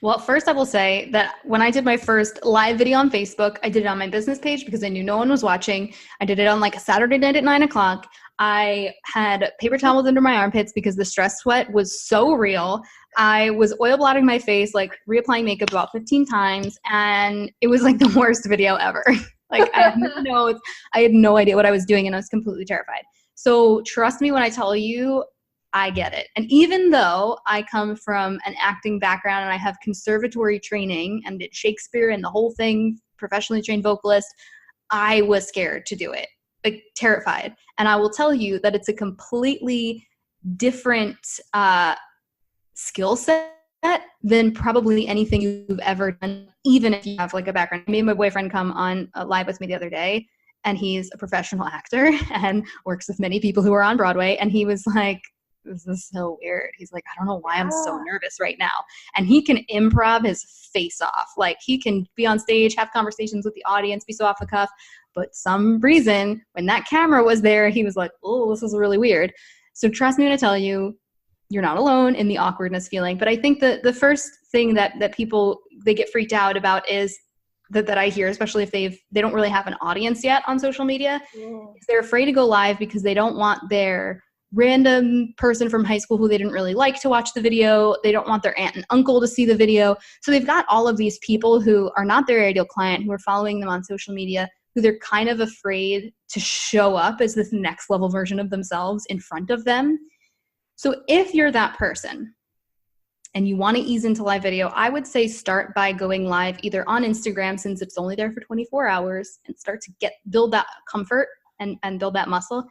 Well, first I will say that when I did my first live video on Facebook, I did it on my business page because I knew no one was watching. I did it on like a Saturday night at 9:00. I had paper towels under my armpits because the stress sweat was so real. I was oil blotting my face, like reapplying makeup about 15 times. And it was like the worst video ever. Like, I had no notes. I had no idea what I was doing, and I was completely terrified. So trust me when I tell you, I get it. And even though I come from an acting background and I have conservatory training and did Shakespeare and the whole thing, professionally trained vocalist, I was scared to do it, like terrified. And I will tell you that it's a completely different skill set than probably anything you've ever done, even if you have like a background. Me and my boyfriend come on live with me the other day, and he's a professional actor and works with many people who are on Broadway. And he was like, this is so weird. He's like, I don't know why I'm so nervous right now. And he can improv his face off. Like, he can be on stage, have conversations with the audience, be so off the cuff. But some reason, when that camera was there, he was like, oh, this is really weird. So trust me when I tell you, you're not alone in the awkwardness feeling. But I think that the first thing that people, they get freaked out about is that I hear, especially if they don't really have an audience yet on social media, is they're afraid to go live because they don't want their random person from high school who they didn't really like to watch the video. They don't want their aunt and uncle to see the video. So they've got all of these people who are not their ideal client, who are following them on social media, who they're kind of afraid to show up as this next level version of themselves in front of them. So if you're that person and you want to ease into live video, I would say start by going live either on Instagram, since it's only there for 24 hours, and start to build that comfort and build that muscle.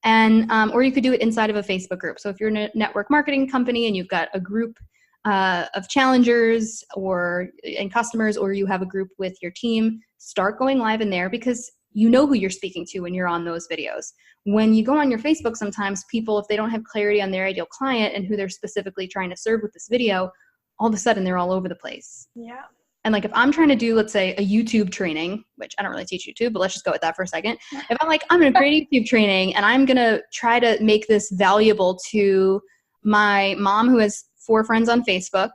And or you could do it inside of a Facebook group. So if you're a network marketing company and you've got a group of challengers and customers, or you have a group with your team, start going live in there, because you know who you're speaking to when you're on those videos. When you go on your Facebook, sometimes people, if they don't have clarity on their ideal client and who they're specifically trying to serve with this video, all of a sudden they're all over the place. Yeah. And like, if I'm trying to do, let's say, a YouTube training, which I don't really teach YouTube, but let's just go with that for a second. If I'm like, I'm going to create a YouTube training and I'm going to try to make this valuable to my mom who has 4 friends on Facebook,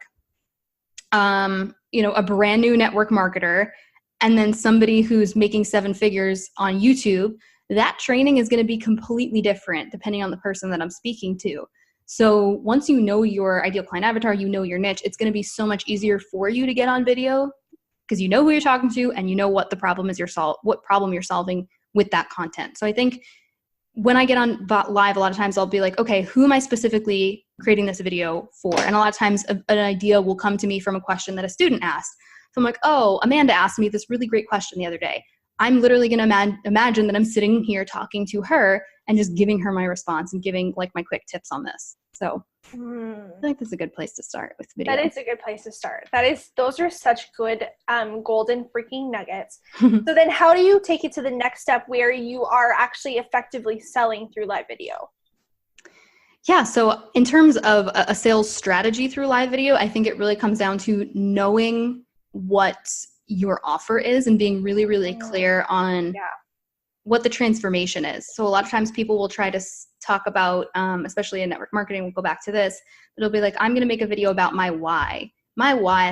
a brand new network marketer, and then somebody who's making 7 figures on YouTube, that training is going to be completely different depending on the person that I'm speaking to. So once you know your ideal client avatar, you know your niche, it's going to be so much easier for you to get on video, because you know who you're talking to and you know what the problem is what problem you're solving with that content. So I think when I get on live, a lot of times I'll be like, okay, who am I specifically creating this video for? And a lot of times an idea will come to me from a question that a student asked. So I'm like, oh, Amanda asked me this really great question the other day. I'm literally going to imagine that I'm sitting here talking to her and just giving her my response and giving like my quick tips on this. So I think that's a good place to start with video. That is a good place to start. Those are such good golden freaking nuggets. So then how do you take it to the next step where you are actually effectively selling through live video? Yeah, so in terms of a sales strategy through live video, I think it really comes down to knowing what your offer is and being really, really clear on what the transformation is. So a lot of times people will try to talk about, especially in network marketing, we'll go back to this, it'll be like, I'm going to make a video about my why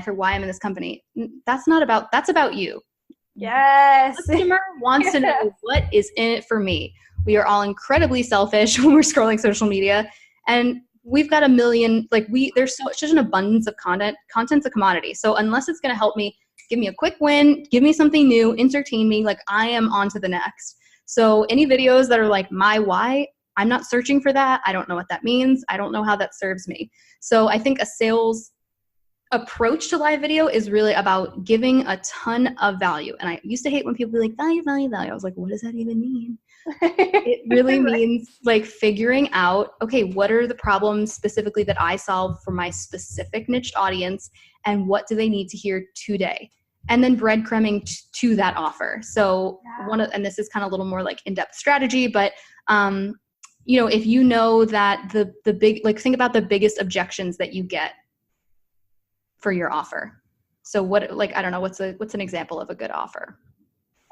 for why I'm in this company. That's about you. Yes. The customer wants to know what is in it for me. We are all incredibly selfish when we're scrolling social media, and we've got a million, there's such an abundance of content. Content's a commodity. So unless it's going to help me, give me a quick win, give me something new, entertain me, I am on to the next. So any videos that are like my why, I'm not searching for that. I don't know what that means. I don't know how that serves me. So I think a sales approach to live video is really about giving a ton of value. And I used to hate when people be like, value, value, value. I was like, what does that even mean? It really means figuring out, okay, what are the problems specifically that I solve for my specific niched audience, and what do they need to hear today? And then breadcrumbing to that offer. So and this is kind of a little more in-depth strategy, but if you know that the big, think about the biggest objections that you get for your offer. So what, I don't know, what's an example of a good offer?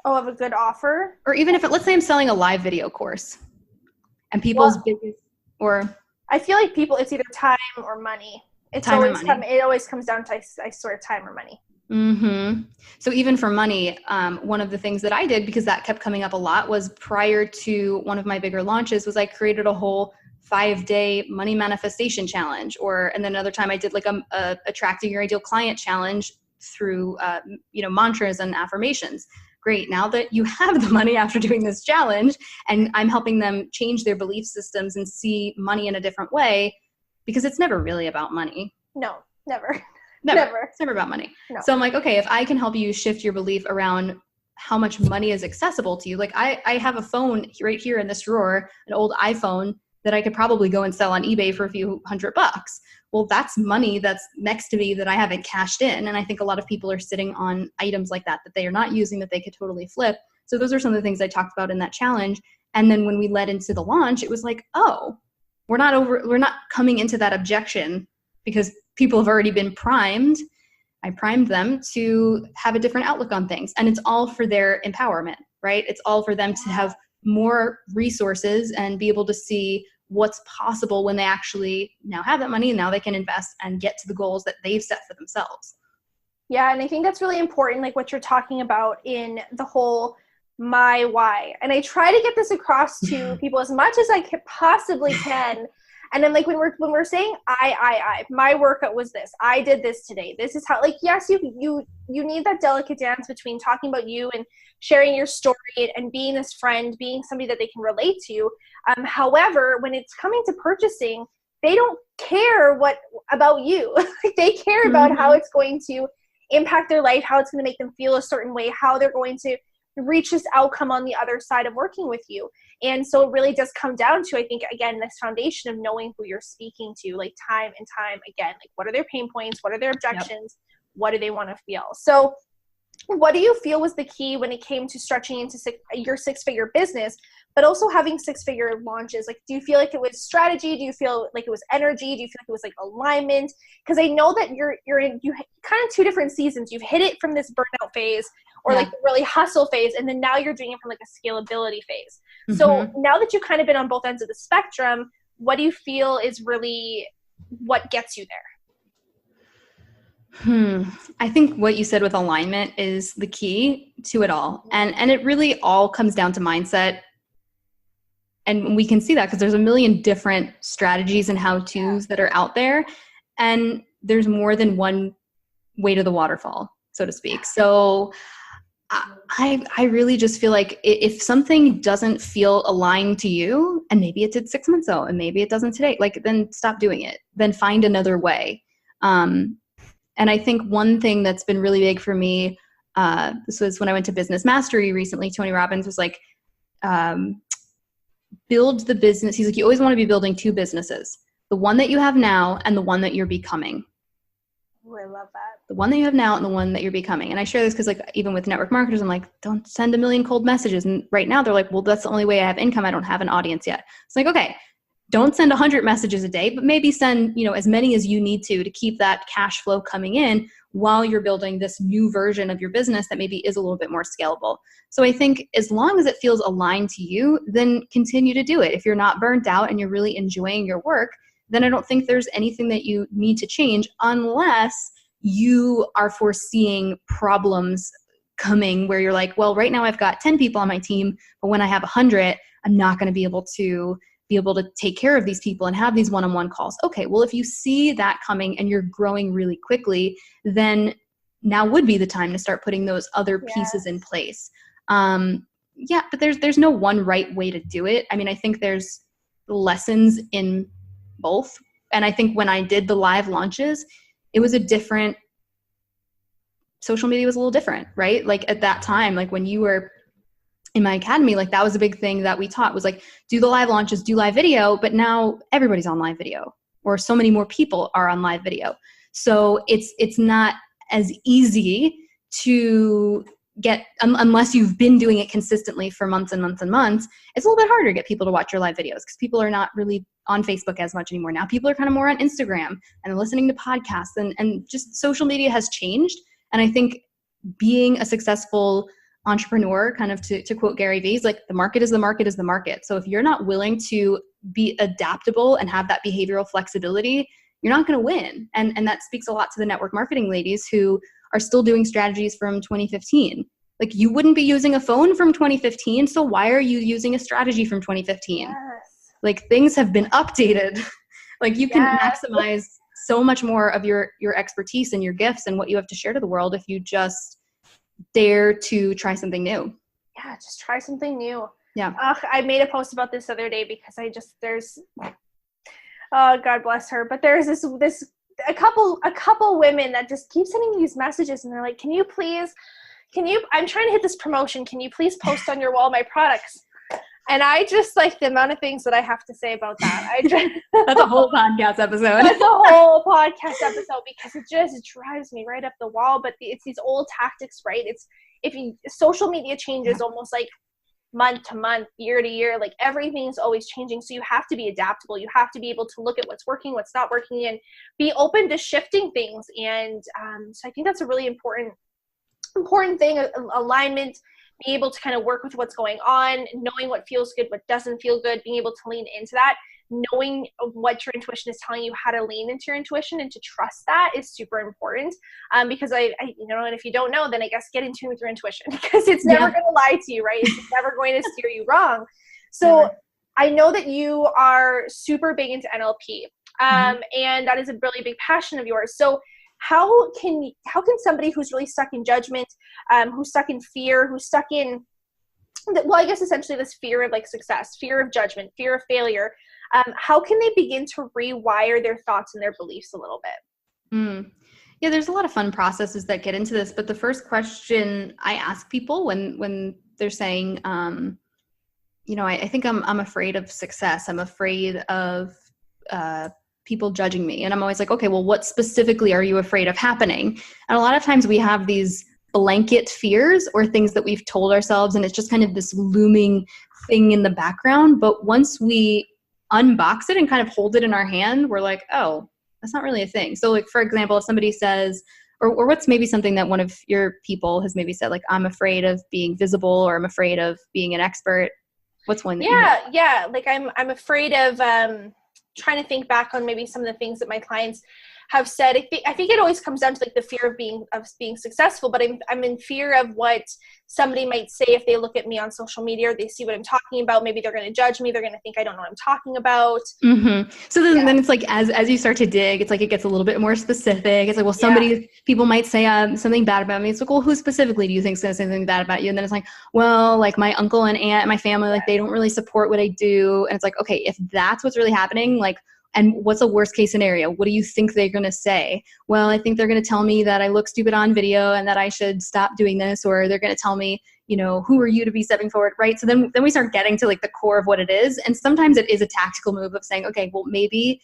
Oh, of a good offer? Or even if let's say I'm selling a live video course and people's biggest, or I feel like it's either time or money. It always comes down to, I swear, time or money. Mm-hmm. So even for money, one of the things that I did, because that kept coming up a lot, was prior to one of my bigger launches, was I created a whole 5-day money manifestation challenge, and then another time I did a attracting your ideal client challenge through mantras and affirmations. Great. Now that you have the money after doing this challenge, and I'm helping them change their belief systems and see money in a different way, because it's never really about money. No, never. Never. It's never about money. No. So I'm like, okay, if I can help you shift your belief around how much money is accessible to you. I have a phone right here in this drawer, an old iPhone that I could probably go and sell on eBay for a few $100. Well, that's money that's next to me that I haven't cashed in. And I think a lot of people are sitting on items like that they are not using, that they could totally flip. So those are some of the things I talked about in that challenge. And then when we led into the launch, it was like, oh, we're not coming into that objection because people have already been primed. I primed them to have a different outlook on things. And it's all for their empowerment, right? It's all for them to have more resources and be able to see what's possible when they actually now have that money, and now they can invest and get to the goals that they've set for themselves. Yeah, and I think that's really important, what you're talking about in the whole my why. And I try to get this across to people as much as I possibly can. And then when we're saying I, my workout was this, I did this today, this is how, yes, you need that delicate dance between talking about you and sharing your story and being this friend, being somebody that they can relate to. However, when it's coming to purchasing, they don't care about you. They care about how it's going to impact their life, how it's going to make them feel a certain way, how they're going to reach this outcome on the other side of working with you. And so it really does come down to, I think, again, this foundation of knowing who you're speaking to, time and time again, what are their pain points? What are their objections? Yep. What do they want to feel? So what do you feel was the key when it came to stretching into your 6-figure business, but also having 6-figure launches? Do you feel like it was strategy? Do you feel like it was energy? Do you feel like it was alignment? Because I know that you kind of 2 different seasons. You've hit it from this burnout phase, or the really hustle phase, and then now you're doing it from a scalability phase. Mm-hmm. So now that you've kind of been on both ends of the spectrum, what do you feel is really what gets you there? I think what you said with alignment is the key to it all. And it really all comes down to mindset. And we can see that because there's a million different strategies and how-tos that are out there. And there's more than one way to the waterfall, so to speak. So I really just feel like if something doesn't feel aligned to you, and maybe it did 6 months ago and maybe it doesn't today, then stop doing it. Then find another way. And I think one thing that's been really big for me, this was when I went to Business Mastery recently. Tony Robbins was build the business. He's like, you always want to be building 2 businesses. the one that you have now and the one that you're becoming. Ooh, I love that. The one that you have now and the one that you're becoming. And I share this because like even with network marketers, I'm like, don't send a million cold messages. And right now they're like, well, that's the only way I have income. I don't have an audience yet. It's like, okay, don't send 100 messages a day, but maybe send, you know, as many as you need to keep that cash flow coming in while you're building this new version of your business that maybe is a little bit more scalable. So I think as long as it feels aligned to you, then continue to do it. If you're not burnt out and you're really enjoying your work, then I don't think there's anything that you need to change unless you are foreseeing problems coming where you're like, well, right now I've got 10 people on my team, but when I have 100, I'm not going to be able to take care of these people and have these one-on-one calls. Okay, well, if you see that coming and you're growing really quickly, then now would be the time to start putting those other pieces in place. Yeah, but there's no one right way to do it. I mean, I think there's lessons in both. And I think when I did the live launches, it was a different, social media was a little different, right? Like at that time, like when you were in my academy, like that was a big thing that we taught was like, do the live launches, do live video, but now everybody's on live video or so many more people are on live video. So it's not as easy to get, unless you've been doing it consistently for months and months and months, it's a little bit harder to get people to watch your live videos because people are not really on Facebook as much anymore. Now people are kind of more on Instagram and they're listening to podcasts and just social media has changed. And I think being a successful entrepreneur, kind of to quote Gary Vee, is like the market is the market is the market. So if you're not willing to be adaptable and have that behavioral flexibility, you're not going to win. And that speaks a lot to the network marketing ladies who are still doing strategies from 2015. Like you wouldn't be using a phone from 2015. So why are you using a strategy from 2015? Yes. Like things have been updated. Like you can maximize so much more of your expertise and your gifts and what you have to share to the world if you just dare to try something new. Yeah, just try something new. Yeah. I made a post about this the other day because there's oh, God bless her, but there's a couple women that just keep sending these messages and they're like, I'm trying to hit this promotion. Can you please post on your wall my products? And I just like the amount of things that I have to say about that. That's a whole podcast episode. That's a whole podcast episode because it just drives me right up the wall. But it's these old tactics, right? Social media changes almost like month to month, year to year, like everything's always changing. So you have to be adaptable. You have to be able to look at what's working, what's not working, and be open to shifting things. And so I think that's a really important thing, alignment, be able to kind of work with what's going on, knowing what feels good, what doesn't feel good, being able to lean into that, knowing what your intuition is telling you, how to lean into your intuition and to trust that is super important. Because I and if you don't know, then I guess get in tune with your intuition because it's never going to lie to you, right? It's never going to steer you wrong. So I know that you are super big into NLP, and that is a really big passion of yours. So how can somebody who's really stuck in judgment, who's stuck in fear, who's stuck in, well, I guess essentially this fear of like success, fear of judgment, fear of failure, how can they begin to rewire their thoughts and their beliefs a little bit? Yeah, there's a lot of fun processes that get into this, but the first question I ask people when they're saying, I think I'm afraid of success. I'm afraid of people judging me. And I'm always like, okay, well, what specifically are you afraid of happening? And a lot of times we have these blanket fears or things that we've told ourselves, and it's just kind of this looming thing in the background. But once we unbox it and kind of hold it in our hand, we're like, oh, that's not really a thing. So like, for example, if somebody says, or what's maybe something that one of your people has maybe said, like, I'm afraid of being visible, or I'm afraid of being an expert. What's one that Yeah. Like I'm afraid of, trying to think back on maybe some of the things that my clients have said. I think it always comes down to like the fear of being successful, but I'm in fear of what somebody might say if they look at me on social media or they see what I'm talking about. Maybe they're going to judge me. They're going to think I don't know what I'm talking about. So then it's like, as you start to dig, it's like, it gets a little bit more specific. It's like, well, people might say something bad about me. It's like, well, who specifically do you think is going to say something bad about you? And then it's like, well, like my uncle and aunt and my family, like they don't really support what I do. And it's like, okay, if that's what's really happening, like, and what's a worst case scenario? What do you think they're going to say? Well, I think they're going to tell me that I look stupid on video and that I should stop doing this, or they're going to tell me, who are you to be stepping forward, right? So then we start getting to like the core of what it is. And sometimes it is a tactical move of saying, okay, well, maybe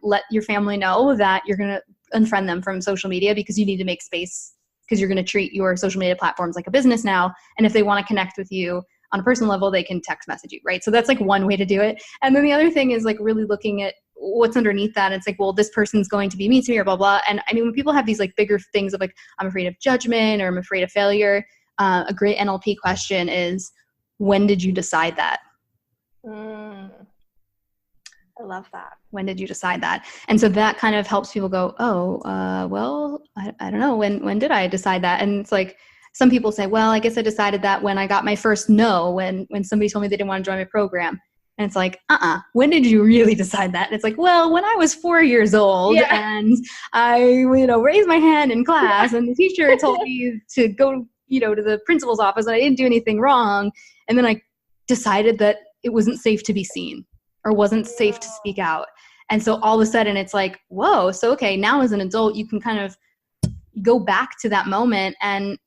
let your family know that you're going to unfriend them from social media because you need to make space, because you're going to treat your social media platforms like a business now. And if they want to connect with you on a personal level, they can text message you, right? So that's like one way to do it. And then the other thing is like really looking at what's underneath that. It's like, well, this person's going to be mean to me or blah, blah. And I mean, when people have these like bigger things of like, I'm afraid of judgment or I'm afraid of failure, a great NLP question is, when did you decide that? I love that. When did you decide that? And so that kind of helps people go, well, I don't know. When did I decide that? And it's like, some people say, well, I guess I decided that when I got my first no, when somebody told me they didn't want to join my program. And it's like, when did you really decide that? And it's like, well, when I was 4 years old and I, raised my hand in class and the teacher told me to go, to the principal's office and I didn't do anything wrong. And then I decided that it wasn't safe to be seen or wasn't safe to speak out. And so all of a sudden it's like, whoa, so okay, now as an adult, you can kind of go back to that moment and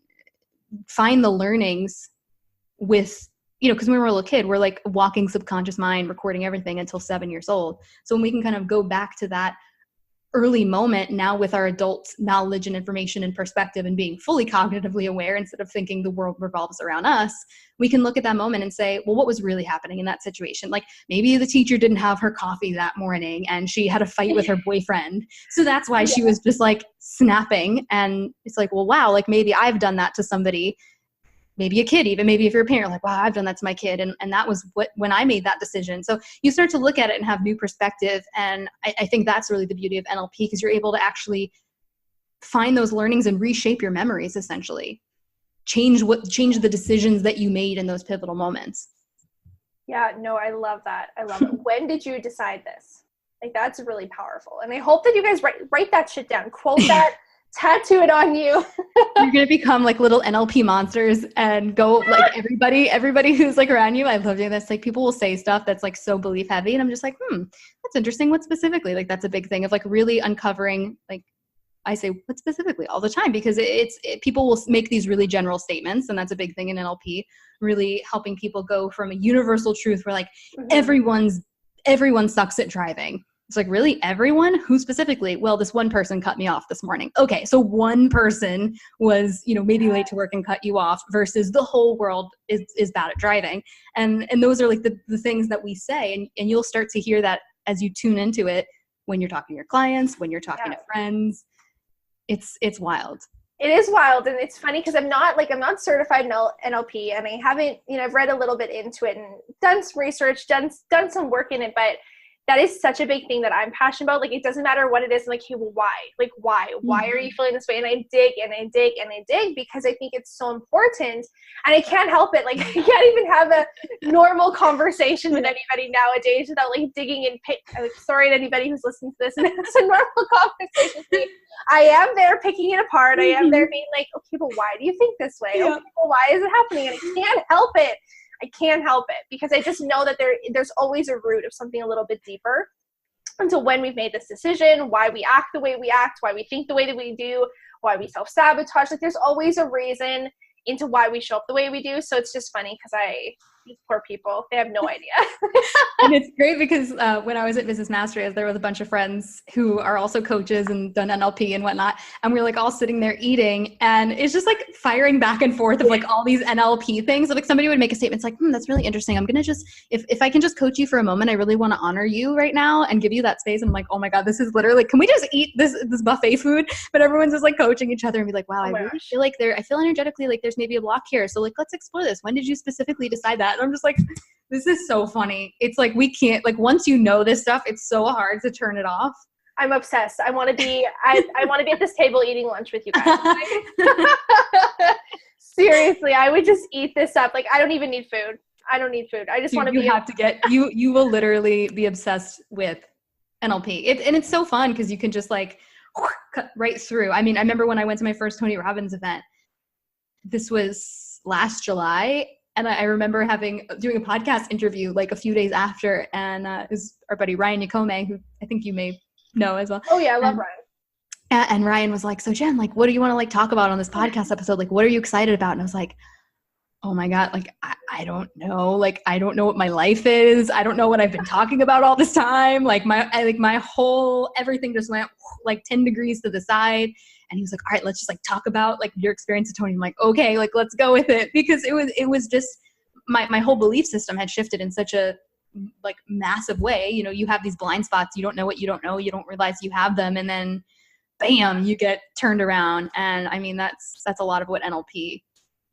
find the learnings with, because when we're a little kid, we're like a walking subconscious mind recording everything until 7 years old. So when we can kind of go back to that early moment now with our adult knowledge and information and perspective and being fully cognitively aware instead of thinking the world revolves around us, we can look at that moment and say, well, what was really happening in that situation? Like maybe the teacher didn't have her coffee that morning and she had a fight with her boyfriend. So that's why she was just like snapping. And it's like, well, wow, like maybe I've done that to somebody, maybe a kid, even maybe if you're a parent, like, wow, I've done that to my kid. And that was when I made that decision. So you start to look at it and have new perspective. And I think that's really the beauty of NLP, because you're able to actually find those learnings and reshape your memories, essentially. Change the decisions that you made in those pivotal moments. Yeah, no, I love that. I love it. When did you decide this? Like, that's really powerful. And I hope that you guys write that shit down, quote that, tattoo it on you. You're going to become like little NLP monsters and go like everybody who's like around you. I love doing this. Like people will say stuff that's like so belief heavy. And I'm just like, that's interesting. What specifically? Like that's a big thing of like really uncovering, like I say what specifically all the time, because people will make these really general statements. And that's a big thing in NLP, really helping people go from a universal truth where like everyone sucks at driving. It's like, really, everyone? Who specifically? Well, this one person cut me off this morning. Okay, so one person was, maybe late to work and cut you off versus the whole world is bad at driving. And those are like the things that we say. And you'll start to hear that as you tune into it when you're talking to your clients, when you're talking to friends. It's wild. It is wild. And it's funny because I'm not certified in NLP, and I haven't, I've read a little bit into it and done some research, done some work in it, but that is such a big thing that I'm passionate about. Like, it doesn't matter what it is. I'm like, hey, well, why? Like, why? Why are you feeling this way? And I dig and I dig and I dig because I think it's so important, and I can't help it. Like, I can't even have a normal conversation with anybody nowadays without like digging in. Like, sorry to anybody who's listening to this, and it's a normal conversation. I am there picking it apart. I am there being like, okay, but why do you think this way? Okay, well, why is it happening? And I can't help it. I can't help it because I just know that there's always a root of something a little bit deeper. And so when we've made this decision, why we act the way we act, why we think the way that we do, why we self-sabotage, like there's always a reason into why we show up the way we do. So it's just funny because these poor people, they have no idea. And it's great because when I was at Business Masters, there was a bunch of friends who are also coaches and done NLP and whatnot. And we were like all sitting there eating, and it's just like firing back and forth of like all these NLP things. Like somebody would make a statement, it's like, that's really interesting. I'm going to just, if I can just coach you for a moment, I really want to honor you right now and give you that space. And I'm like, oh my God, this is literally, can we just eat this buffet food? But everyone's just like coaching each other and be like, wow, I really feel like I feel energetically like there's maybe a block here. So like, let's explore this. When did you specifically decide that? And I'm just like, this is so funny. It's like, we can't, like, once you know this stuff, it's so hard to turn it off. I'm obsessed. I want to be at this table eating lunch with you guys. Seriously, I would just eat this up. Like, I don't even need food. I don't need food. I just want to be. You will literally be obsessed with NLP. And it's so fun because you can just like cut right through. I mean, I remember when I went to my first Tony Robbins event, this was last July. And I remember doing a podcast interview like a few days after, and it was our buddy Ryan Yakome, who I think you may know as well. Oh yeah, I love Ryan. And Ryan was like, so Jen, like, what do you want to like talk about on this podcast episode? Like, what are you excited about? And I was like, oh my God, like, I don't know. Like, I don't know what my life is. I don't know what I've been talking about all this time. Like my whole, everything just went like 10 degrees to the side. And he was like, all right, let's just like talk about like your experience with Tony. I'm like, okay, like, let's go with it. Because it was just, my whole belief system had shifted in such a like massive way. You know, you have these blind spots. You don't know what you don't know. You don't realize you have them. And then bam, you get turned around. And I mean, that's a lot of what NLP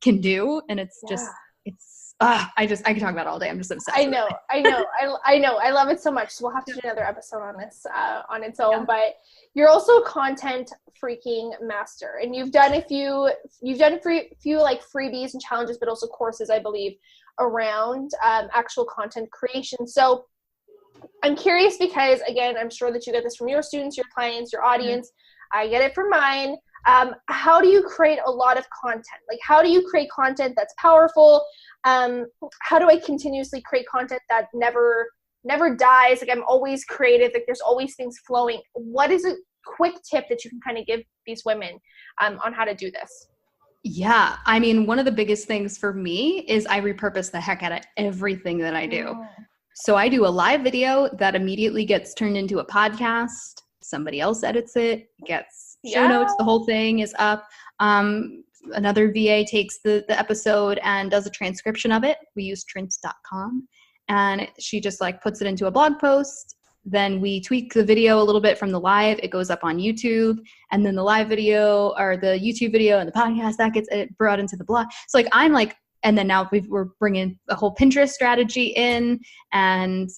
can do. And it's just, it's, I can talk about it all day. I'm just obsessed. I know. I love it so much. So we'll have to do another episode on this, on its own, but you're also a content freaking master, and you've done a few like freebies and challenges, but also courses, I believe, around actual content creation. So I'm curious because, again, I'm sure that you get this from your students, your clients, your audience. I get it from mine. How do you create a lot of content? Like, how do you create content that's powerful? How do I continuously create content that never dies? Like, I'm always creative. Like, there's always things flowing. What is a quick tip that you can kind of give these women on how to do this? Yeah. I mean, one of the biggest things for me is I repurpose the heck out of everything that I do. So I do a live video that immediately gets turned into a podcast. Somebody else edits it, gets show notes. The whole thing is up. Another VA takes the episode and does a transcription of it. We use Trint.com, and she just like puts it into a blog post. Then we tweak the video a little bit from the live. It goes up on YouTube, and then the live video or the YouTube video and the podcast that gets brought into the blog. So like I'm like, and then now we're bringing a whole Pinterest strategy in, and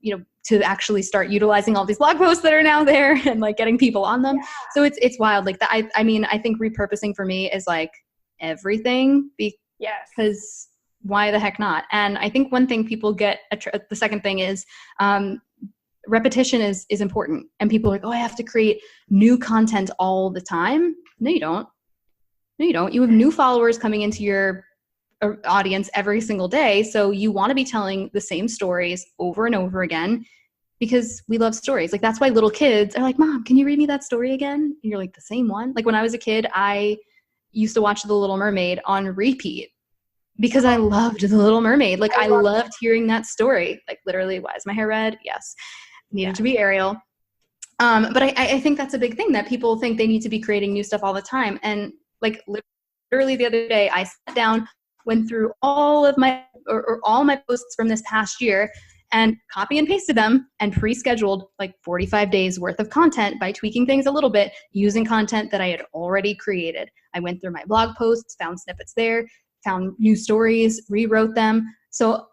you know, to actually start utilizing all these blog posts that are now there and like getting people on them. So it's wild. Like that. I mean, I think repurposing for me is like everything because why the heck not? And I think one thing people get, the second thing is repetition is important. And people are like, oh, I have to create new content all the time. No, you don't. No, you don't. You have new followers coming into your audience every single day. So you want to be telling the same stories over and over again because we love stories. Like that's why little kids are like, Mom, can you read me that story again? And you're like, the same one? Like when I was a kid, I used to watch The Little Mermaid on repeat because I loved The Little Mermaid. Like I loved hearing that story. Like literally, why is my hair red? Yes. Needed to be Ariel. But I think that's a big thing that people think they need to be creating new stuff all the time. And like literally the other day I sat down, went through all of my or all my posts from this past year and copy and pasted them and pre-scheduled like 45 days worth of content by tweaking things a little bit using content that I had already created. I went through my blog posts, found snippets there, found new stories, rewrote them. So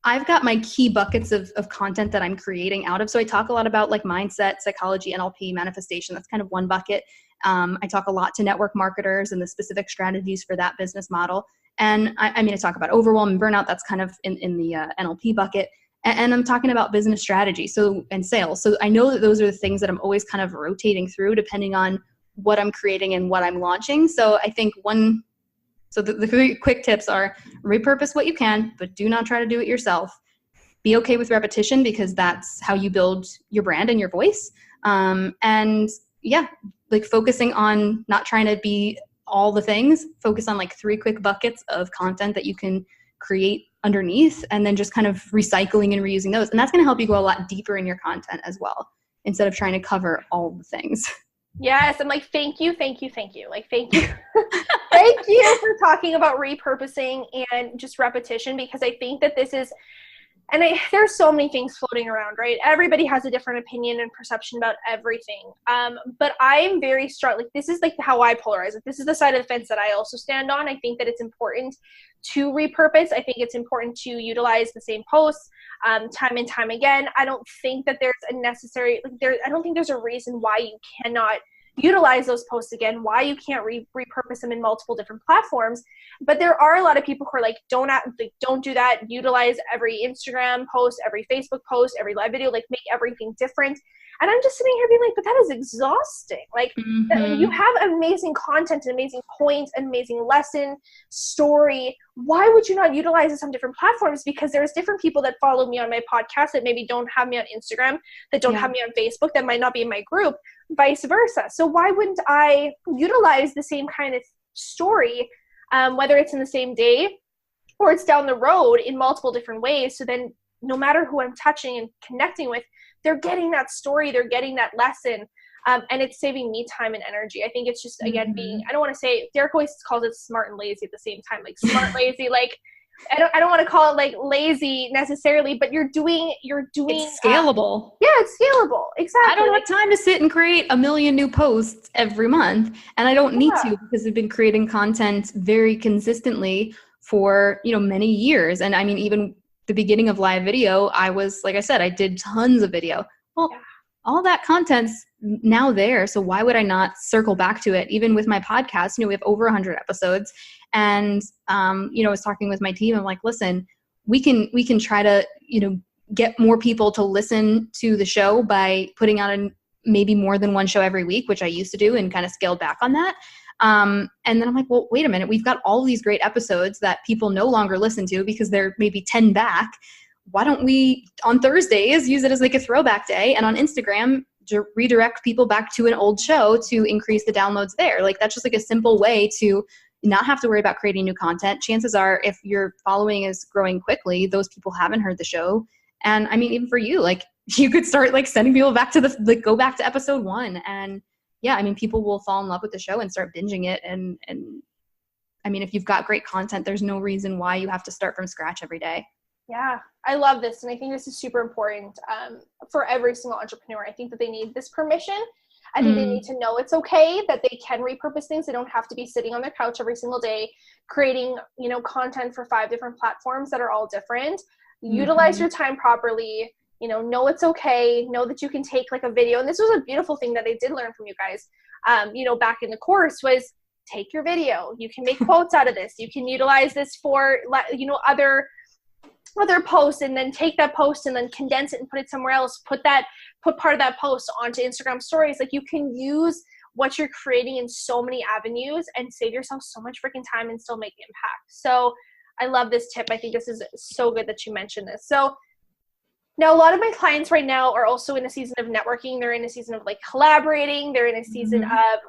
I've got my key buckets of content that I'm creating out of. So I talk a lot about like mindset, psychology, NLP, manifestation. That's kind of one bucket. I talk a lot to network marketers and the specific strategies for that business model. And I mean, I talk about overwhelm and burnout. That's kind of in the NLP bucket. And I'm talking about business strategy and sales. So I know that those are the things that I'm always kind of rotating through depending on what I'm creating and what I'm launching. So I think the three quick tips are repurpose what you can, but do not try to do it yourself. Be okay with repetition because that's how you build your brand and your voice. And yeah, like focusing on not trying to be all the things, focus on like 3 quick buckets of content that you can create underneath and then just kind of recycling and reusing those. And that's going to help you go a lot deeper in your content as well, instead of trying to cover all the things. Yes. I'm like, thank you. Like, thank you. Thank you for talking about repurposing and just repetition, because I think that this is, and there's so many things floating around, right? Everybody has a different opinion and perception about everything. But I'm very strong. Like this is like how I polarize it. This is the side of the fence that I also stand on. I think that it's important to repurpose. I think it's important to utilize the same posts time and time again. I don't think that there's a necessary, I don't think there's a reason why you cannot utilize those posts again, why you can't repurpose them in multiple different platforms. But there are a lot of people who are like, don't do that. Utilize every Instagram post, every Facebook post, every live video, like make everything different. And I'm just sitting here being like, but that is exhausting. Like you have amazing content, an amazing point, an amazing lesson, story. Why would you not utilize this on different platforms? Because there's different people that follow me on my podcast that maybe don't have me on Instagram, that don't have me on Facebook, that might not be in my group, vice versa. So why wouldn't I utilize the same kind of story, whether it's in the same day it's down the road in multiple different ways. So then no matter who I'm touching and connecting with, they're getting that story, they're getting that lesson. And it's saving me time and energy. I think it's just, again, being, I don't want to say, Derek always calls it smart and lazy at the same time, like smart, lazy, like, I don't want to call it like lazy necessarily, but you're doing it's scalable. Yeah, it's scalable. Exactly. I don't have time to sit and create a million new posts every month. And I don't need to, because I've been creating content very consistently for, many years. And I mean, even the beginning of live video, I was, like I said, I did tons of video. Well, all that content's now there. So why would I not circle back to it? Even with my podcast, we have over 100 episodes. And, I was talking with my team. I'm like, listen, we can try to, get more people to listen to the show by putting out maybe more than one show every week, which I used to do, and kind of scaled back on that. And then I'm like, well, wait a minute. We've got all these great episodes that people no longer listen to because they're maybe 10 back. Why don't we on Thursdays use it as like a throwback day, and on Instagram redirect people back to an old show to increase the downloads there? Like, that's just like a simple way to not have to worry about creating new content. Chances are, if your following is growing quickly, those people haven't heard the show. And I mean, even for you, like, you could start like sending people back to go back to episode 1. And yeah, I mean, people will fall in love with the show and start binging it. And I mean, if you've got great content, there's no reason why you have to start from scratch every day. Yeah, I love this. And I think this is super important for every single entrepreneur. I think that they need this permission. I think they need to know it's okay, that they can repurpose things. They don't have to be sitting on their couch every single day creating, content for 5 different platforms that are all different. Utilize your time properly, know it's okay. Know that you can take like a video. And this was a beautiful thing that I did learn from you guys, back in the course, was take your video. You can make quotes out of this. You can utilize this for, other posts, and then take that post and then condense it and put it somewhere else. Put part of that post onto Instagram stories. Like, you can use what you're creating in so many avenues and save yourself so much freaking time and still make impact. So I love this tip. I think this is so good that you mentioned this. So now a lot of my clients right now are also in a season of networking. They're in a season of like collaborating. They're in a season of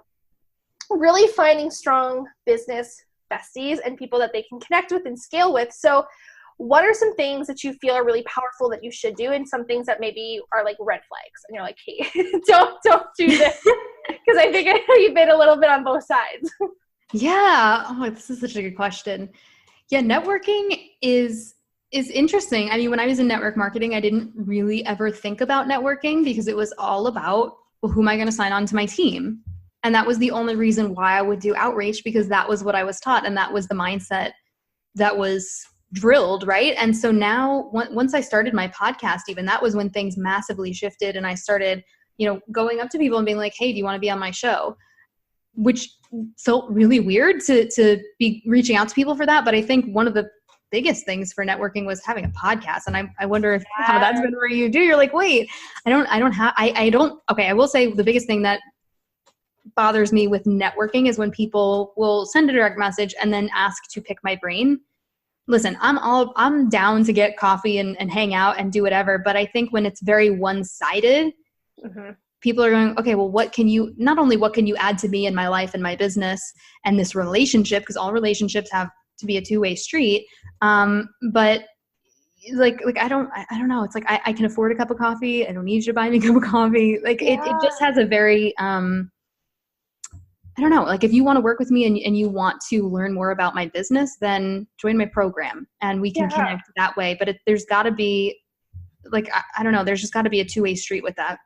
really finding strong business besties and people that they can connect with and scale with. So what are some things that you feel are really powerful that you should do, and some things that maybe are like red flags and you're like, hey, don't do this? Because I think you've been a little bit on both sides. Yeah. Oh, this is such a good question. Yeah, networking is interesting. I mean, when I was in network marketing, I didn't really ever think about networking because it was all about, well, who am I going to sign on to my team? And that was the only reason why I would do outreach, because that was what I was taught. And that was the mindset that was drilled, right? And so now once I started my podcast, even, that was when things massively shifted. And I started, going up to people and being like, hey, do you want to be on my show? Which felt really weird to be reaching out to people for that. But I think one of the biggest things for networking was having a podcast. And I wonder if how that's been where you do. You're like, wait, I will say the biggest thing that bothers me with networking is when people will send a direct message and then ask to pick my brain. Listen, I'm down to get coffee and hang out and do whatever. But I think when it's very one-sided, people are going, okay, well, not only what can you add to me in my life and my business and this relationship, because all relationships have to be a two-way street. But like, I don't know. It's like, I can afford a cup of coffee. I don't need you to buy me a cup of coffee. Like it just has a very, I don't know, like if you want to work with me and you want to learn more about my business, then join my program and we can connect that way. But there's got to be like, I don't know, there's just got to be a two-way street with that.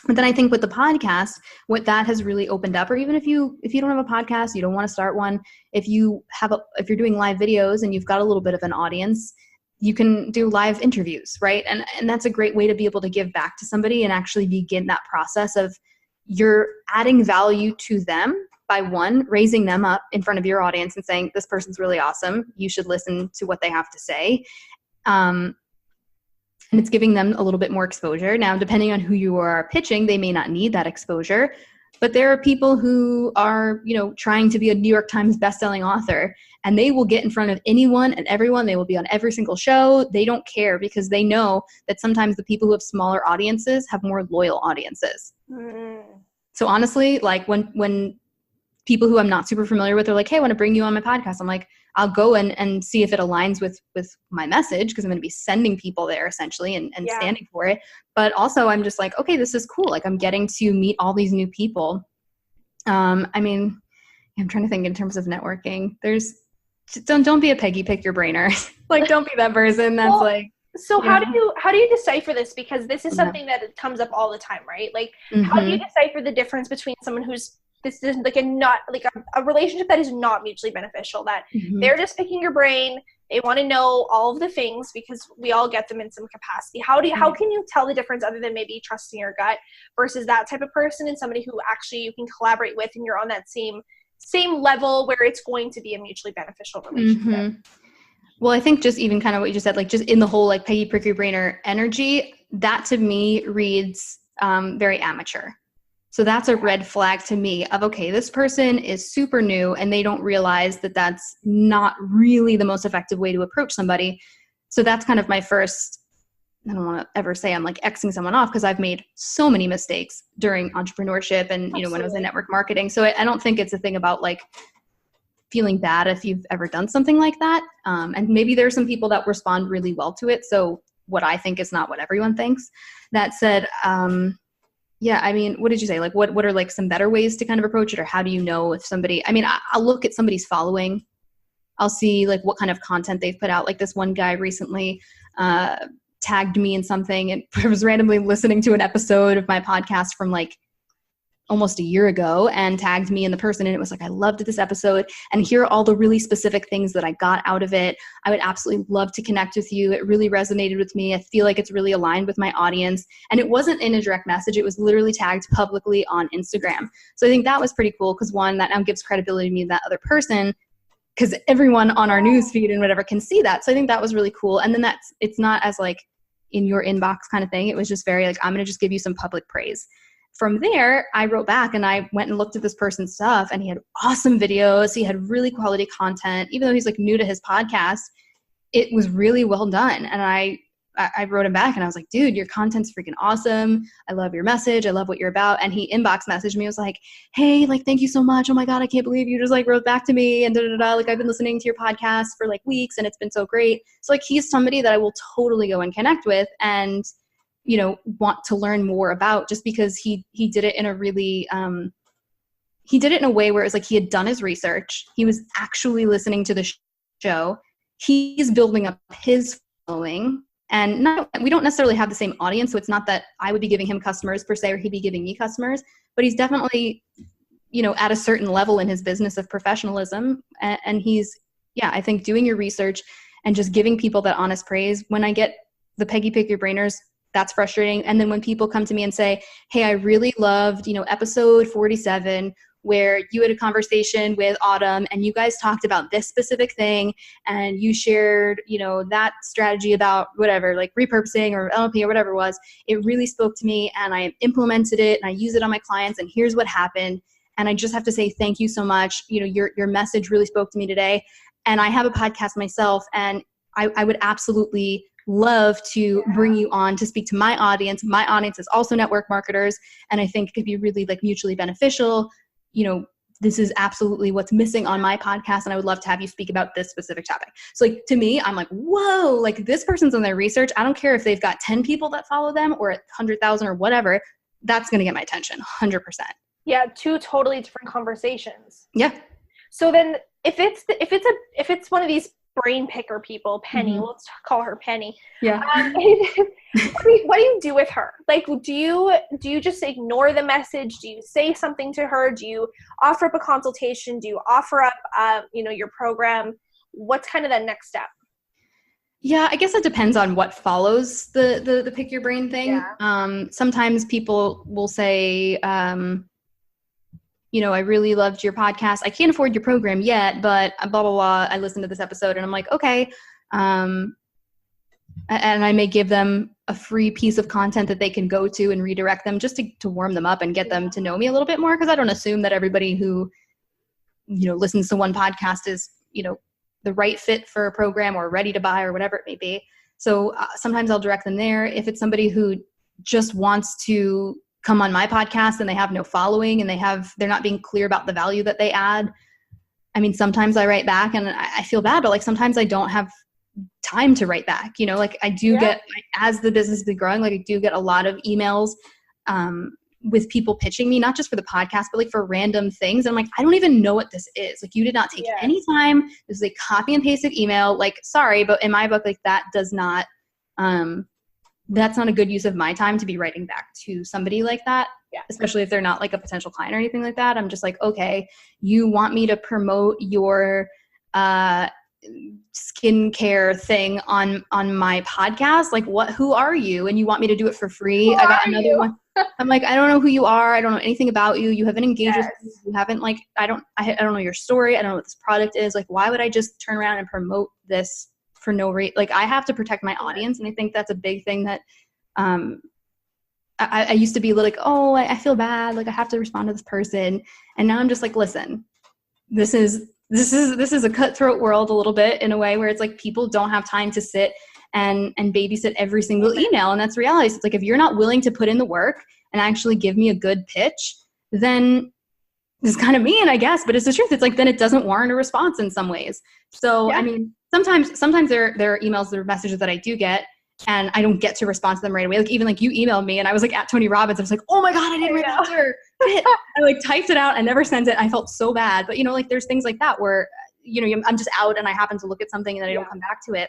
But then I think with the podcast, what that has really opened up, or even if you don't have a podcast, you don't want to start one, if you're doing live videos and you've got a little bit of an audience, you can do live interviews, right? And that's a great way to be able to give back to somebody and actually begin that process of you're adding value to them by, one, raising them up in front of your audience and saying, this person's really awesome. You should listen to what they have to say. And it's giving them a little bit more exposure. Now, depending on who you are pitching, they may not need that exposure, but there are people who are, trying to be a New York Times bestselling author, and they will get in front of anyone and everyone. They will be on every single show. They don't care because they know that sometimes the people who have smaller audiences have more loyal audiences. So honestly, like when people who I'm not super familiar with are like, hey, I want to bring you on my podcast. I'm like, I'll go and see if it aligns with my message, because I'm going to be sending people there essentially and standing for it. But also I'm just like, okay, this is cool. Like I'm getting to meet all these new people. I mean, I'm trying to think in terms of networking. Don't be a Peggy pick your brainer. Like, don't be that person that's So how do you decipher this? Because this is something that comes up all the time, right? Like, how do you decipher the difference between someone who's this is like a relationship that is not mutually beneficial, that they're just picking your brain, they want to know all of the things because we all get them in some capacity. How can you tell the difference other than maybe trusting your gut versus that type of person and somebody who actually you can collaborate with and you're on that same level where it's going to be a mutually beneficial relationship? Well, I think just even kind of what you just said, like just in the whole like Peggy pick your brainer energy, that to me reads very amateur. So that's a red flag to me of, okay, this person is super new and they don't realize that that's not really the most effective way to approach somebody. So that's kind of my first, I don't want to ever say I'm like Xing someone off, because I've made so many mistakes during entrepreneurship and, you know, when I was in network marketing. So I don't think it's a thing about like feeling bad if you've ever done something like that. And maybe there are some people that respond really well to it. So what I think is not what everyone thinks. That said, yeah, I mean, what did you say? Like, what are like some better ways to kind of approach it? Or how do you know if somebody, I mean, I'll look at somebody's following. I'll see like what kind of content they've put out. Like this one guy recently tagged me in something and I was randomly listening to an episode of my podcast from like almost a year ago and tagged me in the person. And it was like, I loved this episode and here are all the really specific things that I got out of it. I would absolutely love to connect with you. It really resonated with me. I feel like it's really aligned with my audience. And it wasn't in a direct message. It was literally tagged publicly on Instagram. So I think that was pretty cool because one, that now gives credibility to me, that other person, because everyone on our news feed and whatever can see that. So I think that was really cool. And then it's not as like in your inbox kind of thing. It was just very like, I'm going to just give you some public praise. From there, I wrote back and I went and looked at this person's stuff and he had awesome videos. He had really quality content. Even though he's like new to his podcast, it was really well done. And I wrote him back and I was like, dude, your content's freaking awesome. I love your message. I love what you're about. And he inbox messaged me. He was like, hey, like, thank you so much. Oh my God, I can't believe you just like wrote back to me and like I've been listening to your podcast for like weeks and it's been so great. So like he's somebody that I will totally go and connect with and you know, want to learn more about, just because he did it in a really, he did it in a way where it was like he had done his research. He was actually listening to the show. He's building up his following, and we don't necessarily have the same audience. So it's not that I would be giving him customers per se, or he'd be giving me customers, but he's definitely, you know, at a certain level in his business of professionalism. And he's, yeah, I think doing your research and just giving people that honest praise. When I get the Peggy Pick Your Brainers, that's frustrating. And then when people come to me and say, hey, I really loved, you know, episode 47, where you had a conversation with Autumn and you guys talked about this specific thing and you shared, you know, that strategy about whatever, like repurposing or LP or whatever it was, it really spoke to me and I implemented it and I use it on my clients and here's what happened. And I just have to say, thank you so much. You know, your message really spoke to me today. And I have a podcast myself and I would absolutely love to bring you on to speak to my audience. My audience is also network marketers. And I think it could be really like mutually beneficial. You know, this is absolutely what's missing on my podcast. And I would love to have you speak about this specific topic. So like, to me, I'm like, whoa, like this person's on their research. I don't care if they've got 10 people that follow them or 100,000 or whatever, that's going to get my attention 100%. Yeah. Two totally different conversations. Yeah. So then if it's one of these brain picker people, Penny, let's call her Penny. Yeah. What do you do with her? Like, do you just ignore the message? Do you say something to her? Do you offer up a consultation? Do you offer up, you know, your program? What's kind of the next step? Yeah, I guess it depends on what follows the pick your brain thing. Yeah. Sometimes people will say, you know, I really loved your podcast. I can't afford your program yet, but blah, blah, blah. I listened to this episode and I'm like, okay. And I may give them a free piece of content that they can go to and redirect them just to warm them up and get them to know me a little bit more. Cause I don't assume that everybody who, you know, listens to one podcast is, you know, the right fit for a program or ready to buy or whatever it may be. So sometimes I'll direct them there. If it's somebody who just wants to come on my podcast and they have no following and they're not being clear about the value that they add. I mean, sometimes I write back and I feel bad, but like sometimes I don't have time to write back, you know, like I do get, as the business has been growing, like I do get a lot of emails with people pitching me, not just for the podcast, but like for random things. And I'm like, I don't even know what this is. Like you did not take any time. This is a copy and pasted email. Like, sorry, but in my book, like that does not, that's not a good use of my time to be writing back to somebody like that, especially if they're not like a potential client or anything like that. I'm just like, okay, you want me to promote your skincare thing on my podcast? Like who are you? And you want me to do it for free? I got another one. I'm like, I don't know who you are. I don't know anything about you. You haven't engaged with me. You haven't like, I don't know your story. I don't know what this product is. Like, why would I just turn around and promote this for no reason? Like I have to protect my audience. And I think that's a big thing that, I used to be like, oh, I feel bad. Like I have to respond to this person. And now I'm just like, listen, this is a cutthroat world a little bit in a way where it's like people don't have time to sit and babysit every single email. And that's reality. So it's like, if you're not willing to put in the work and actually give me a good pitch, then this is kind of mean, I guess, but it's the truth. It's like, then it doesn't warrant a response in some ways. So, I mean, sometimes there are emails, there are messages that I do get and I don't get to respond to them right away. Like even like you emailed me and I was like at Tony Robbins. I was like, oh my God, I didn't write back to her. I like typed it out and never sent it. I felt so bad. But you know, like there's things like that where, you know, I'm just out and I happen to look at something and then I don't come back to it.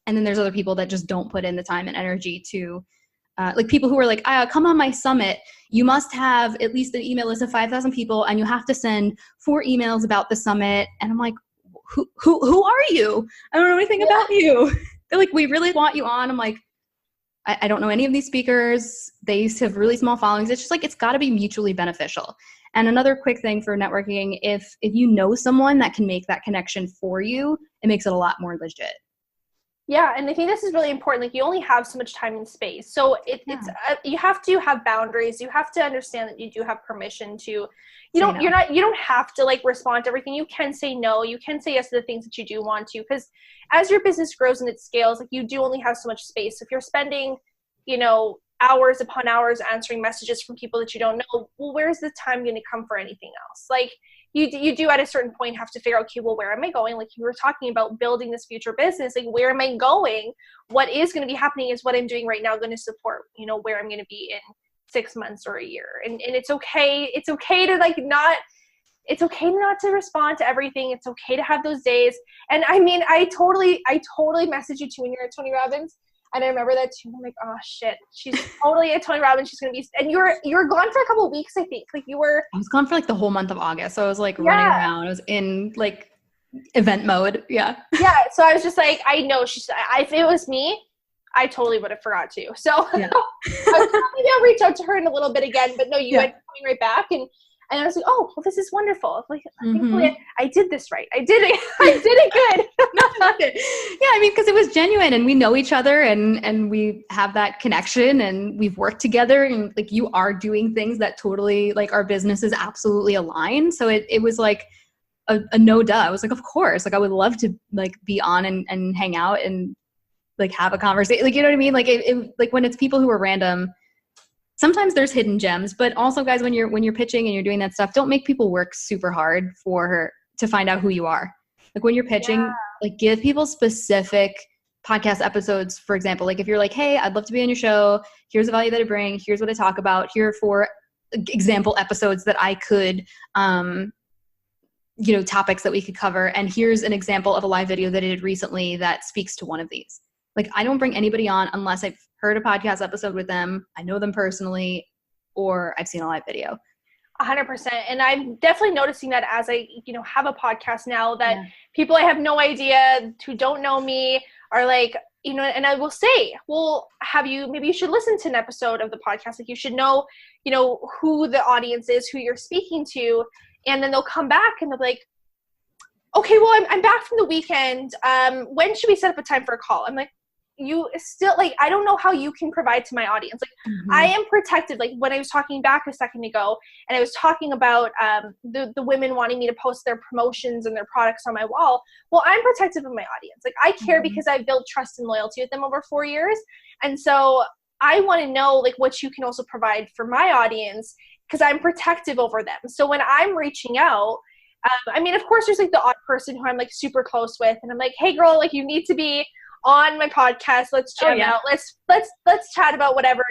And then there's other people that just don't put in the time and energy to, like people who are like, come on my summit. You must have at least an email list of 5,000 people and you have to send 4 emails about the summit. And I'm like, who are you? I don't know anything about you. They're like, we really want you on. I'm like, I don't know any of these speakers. They have really small followings. It's just like, it's got to be mutually beneficial. And another quick thing for networking, if you know someone that can make that connection for you, it makes it a lot more legit. Yeah, and I think this is really important. Like you only have so much time and space. So it's you have to have boundaries. You have to understand that you do have permission to you don't have to like respond to everything. You can say no. You can say yes to the things that you do want to, because as your business grows and it scales, like you do only have so much space. If you're spending, you know, hours upon hours answering messages from people that you don't know, well, where's the time going to come for anything else? Like you do at a certain point have to figure out, okay, well, where am I going? Like you were talking about building this future business, like where am I going? What is going to be happening is what I'm doing right now going to support, you know, where I'm going to be in 6 months or a year. And it's okay. It's okay to like it's okay not to respond to everything. It's okay to have those days. And I mean, I totally messaged you too when you're at Tony Robbins. And I remember that too. I'm like, oh shit, she's totally at Tony Robbins. She's gonna be, and you were gone for a couple of weeks, I think. Like I was gone for like the whole month of August. So I was like running around. I was in like event mode. Yeah. Yeah. So I was just like, I know if it was me, I totally would have forgot to. So maybe I'll reach out to her in a little bit again. But no, you went coming right back, and I was like, oh, well, this is wonderful. Like, I did this right. I did it. I did it good. Yeah, I mean, because it was genuine and we know each other and we have that connection and we've worked together and like you are doing things that totally like our business is absolutely aligned. So it was like a no duh. I was like, of course, like I would love to like be on and hang out and like have a conversation. Like, you know what I mean? Like it like when it's people who are random, sometimes there's hidden gems, but also guys, when you're pitching and you're doing that stuff, don't make people work super hard to find out who you are. Like when you're pitching, like give people specific podcast episodes, for example. Like if you're like, hey, I'd love to be on your show. Here's the value that I bring. Here's what I talk about. Here are 4 example episodes that I could, topics that we could cover. And here's an example of a live video that I did recently that speaks to one of these. Like I don't bring anybody on unless I've heard a podcast episode with them, I know them personally, or I've seen a live video. 100%. And I'm definitely noticing that as I, have a podcast now that people I have no idea who don't know me are like, and I will say, well, maybe you should listen to an episode of the podcast. Like you should know, who the audience is, who you're speaking to. And then they'll come back and they'll be like, okay, well, I'm back from the weekend. When should we set up a time for a call? I'm like, you still like, I don't know how you can provide to my audience. Like I am protected. Like when I was talking back a second ago and I was talking about the women wanting me to post their promotions and their products on my wall. Well, I'm protective of my audience. Like I care because I've built trust and loyalty with them over 4 years. And so I want to know like what you can also provide for my audience, because I'm protective over them. So when I'm reaching out, I mean, of course, there's like the odd person who I'm like super close with, and I'm like, hey, girl, like you need to be on my podcast. Let's jam out. Let's chat about whatever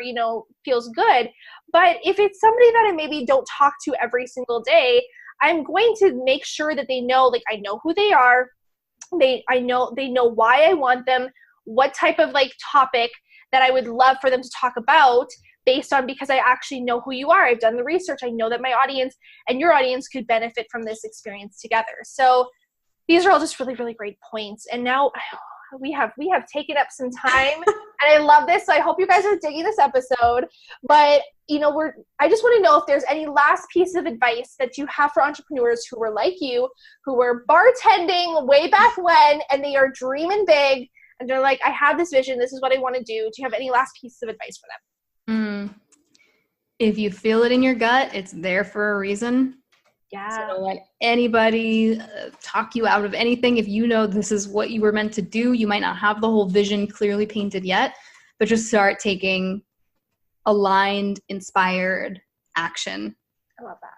feels good. But if it's somebody that I maybe don't talk to every single day, I'm going to make sure that they know, like I know who they are. They know why I want them, what type of like topic that I would love for them to talk about, based on, because I actually know who you are. I've done the research. I know that my audience and your audience could benefit from this experience together. So these are all just really, really great points. And now we have taken up some time and I love this. So I hope you guys are digging this episode, but I just want to know if there's any last piece of advice that you have for entrepreneurs who were like you, who were bartending way back when, and they are dreaming big and they're like, I have this vision. This is what I want to do. Do you have any last pieces of advice for them? If you feel it in your gut, it's there for a reason. Yeah. So don't let anybody talk you out of anything. If you know this is what you were meant to do, you might not have the whole vision clearly painted yet, but just start taking aligned, inspired action. I love that.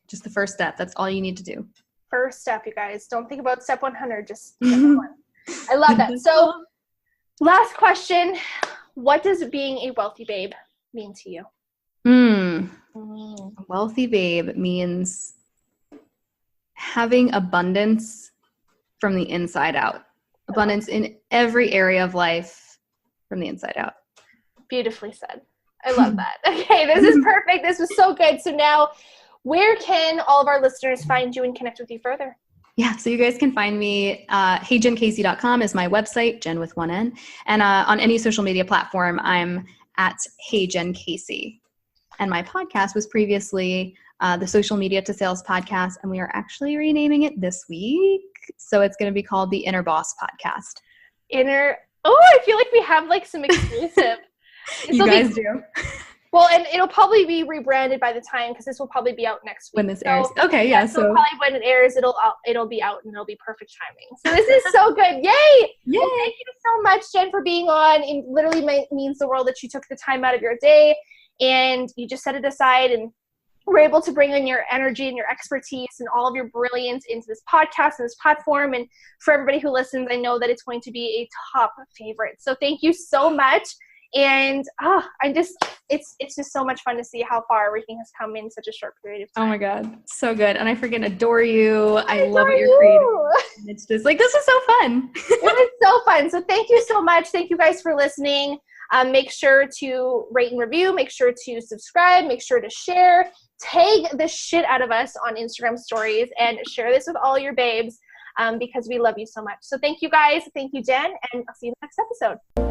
Just the first step. That's all you need to do. First step, you guys. Don't think about step 100. Just step one. I love that. So last question. What does being a wealthy babe mean to you? A wealthy babe means having abundance from the inside out. Abundance in every area of life from the inside out. Beautifully said. I love that. Okay, this is perfect. This was so good. So now, where can all of our listeners find you and connect with you further? Yeah, so you guys can find me, heyjencasey.com is my website, Jen with one N. And on any social media platform, I'm at heyjencasey. And my podcast was previously the Social Media to Sales podcast, and we are actually renaming it this week. So it's going to be called the Inner Boss Podcast. I feel like we have like some exclusive. You guys do. Well, and it'll probably be rebranded by the time, because this will probably be out next week. When this airs. Okay, yeah. So probably when it airs, it'll be out and it'll be perfect timing. So this is so good. Yay! Yay! Well, thank you so much, Jen, for being on. It literally means the world that you took the time out of your day and you just set it aside and were able to bring in your energy and your expertise and all of your brilliance into this podcast and this platform. And for everybody who listens, I know that it's going to be a top favorite. So thank you so much. And it's just so much fun to see how far everything has come in such a short period of time. Oh my God. So good. And I freaking adore you. I love what you're creating. It's just like, this is so fun. It was so fun. So thank you so much. Thank you guys for listening. Make sure to rate and review. Make sure to subscribe. Make sure to share. Tag the shit out of us on Instagram stories and share this with all your babes because we love you so much. So thank you guys. Thank you, Jen. And I'll see you in the next episode.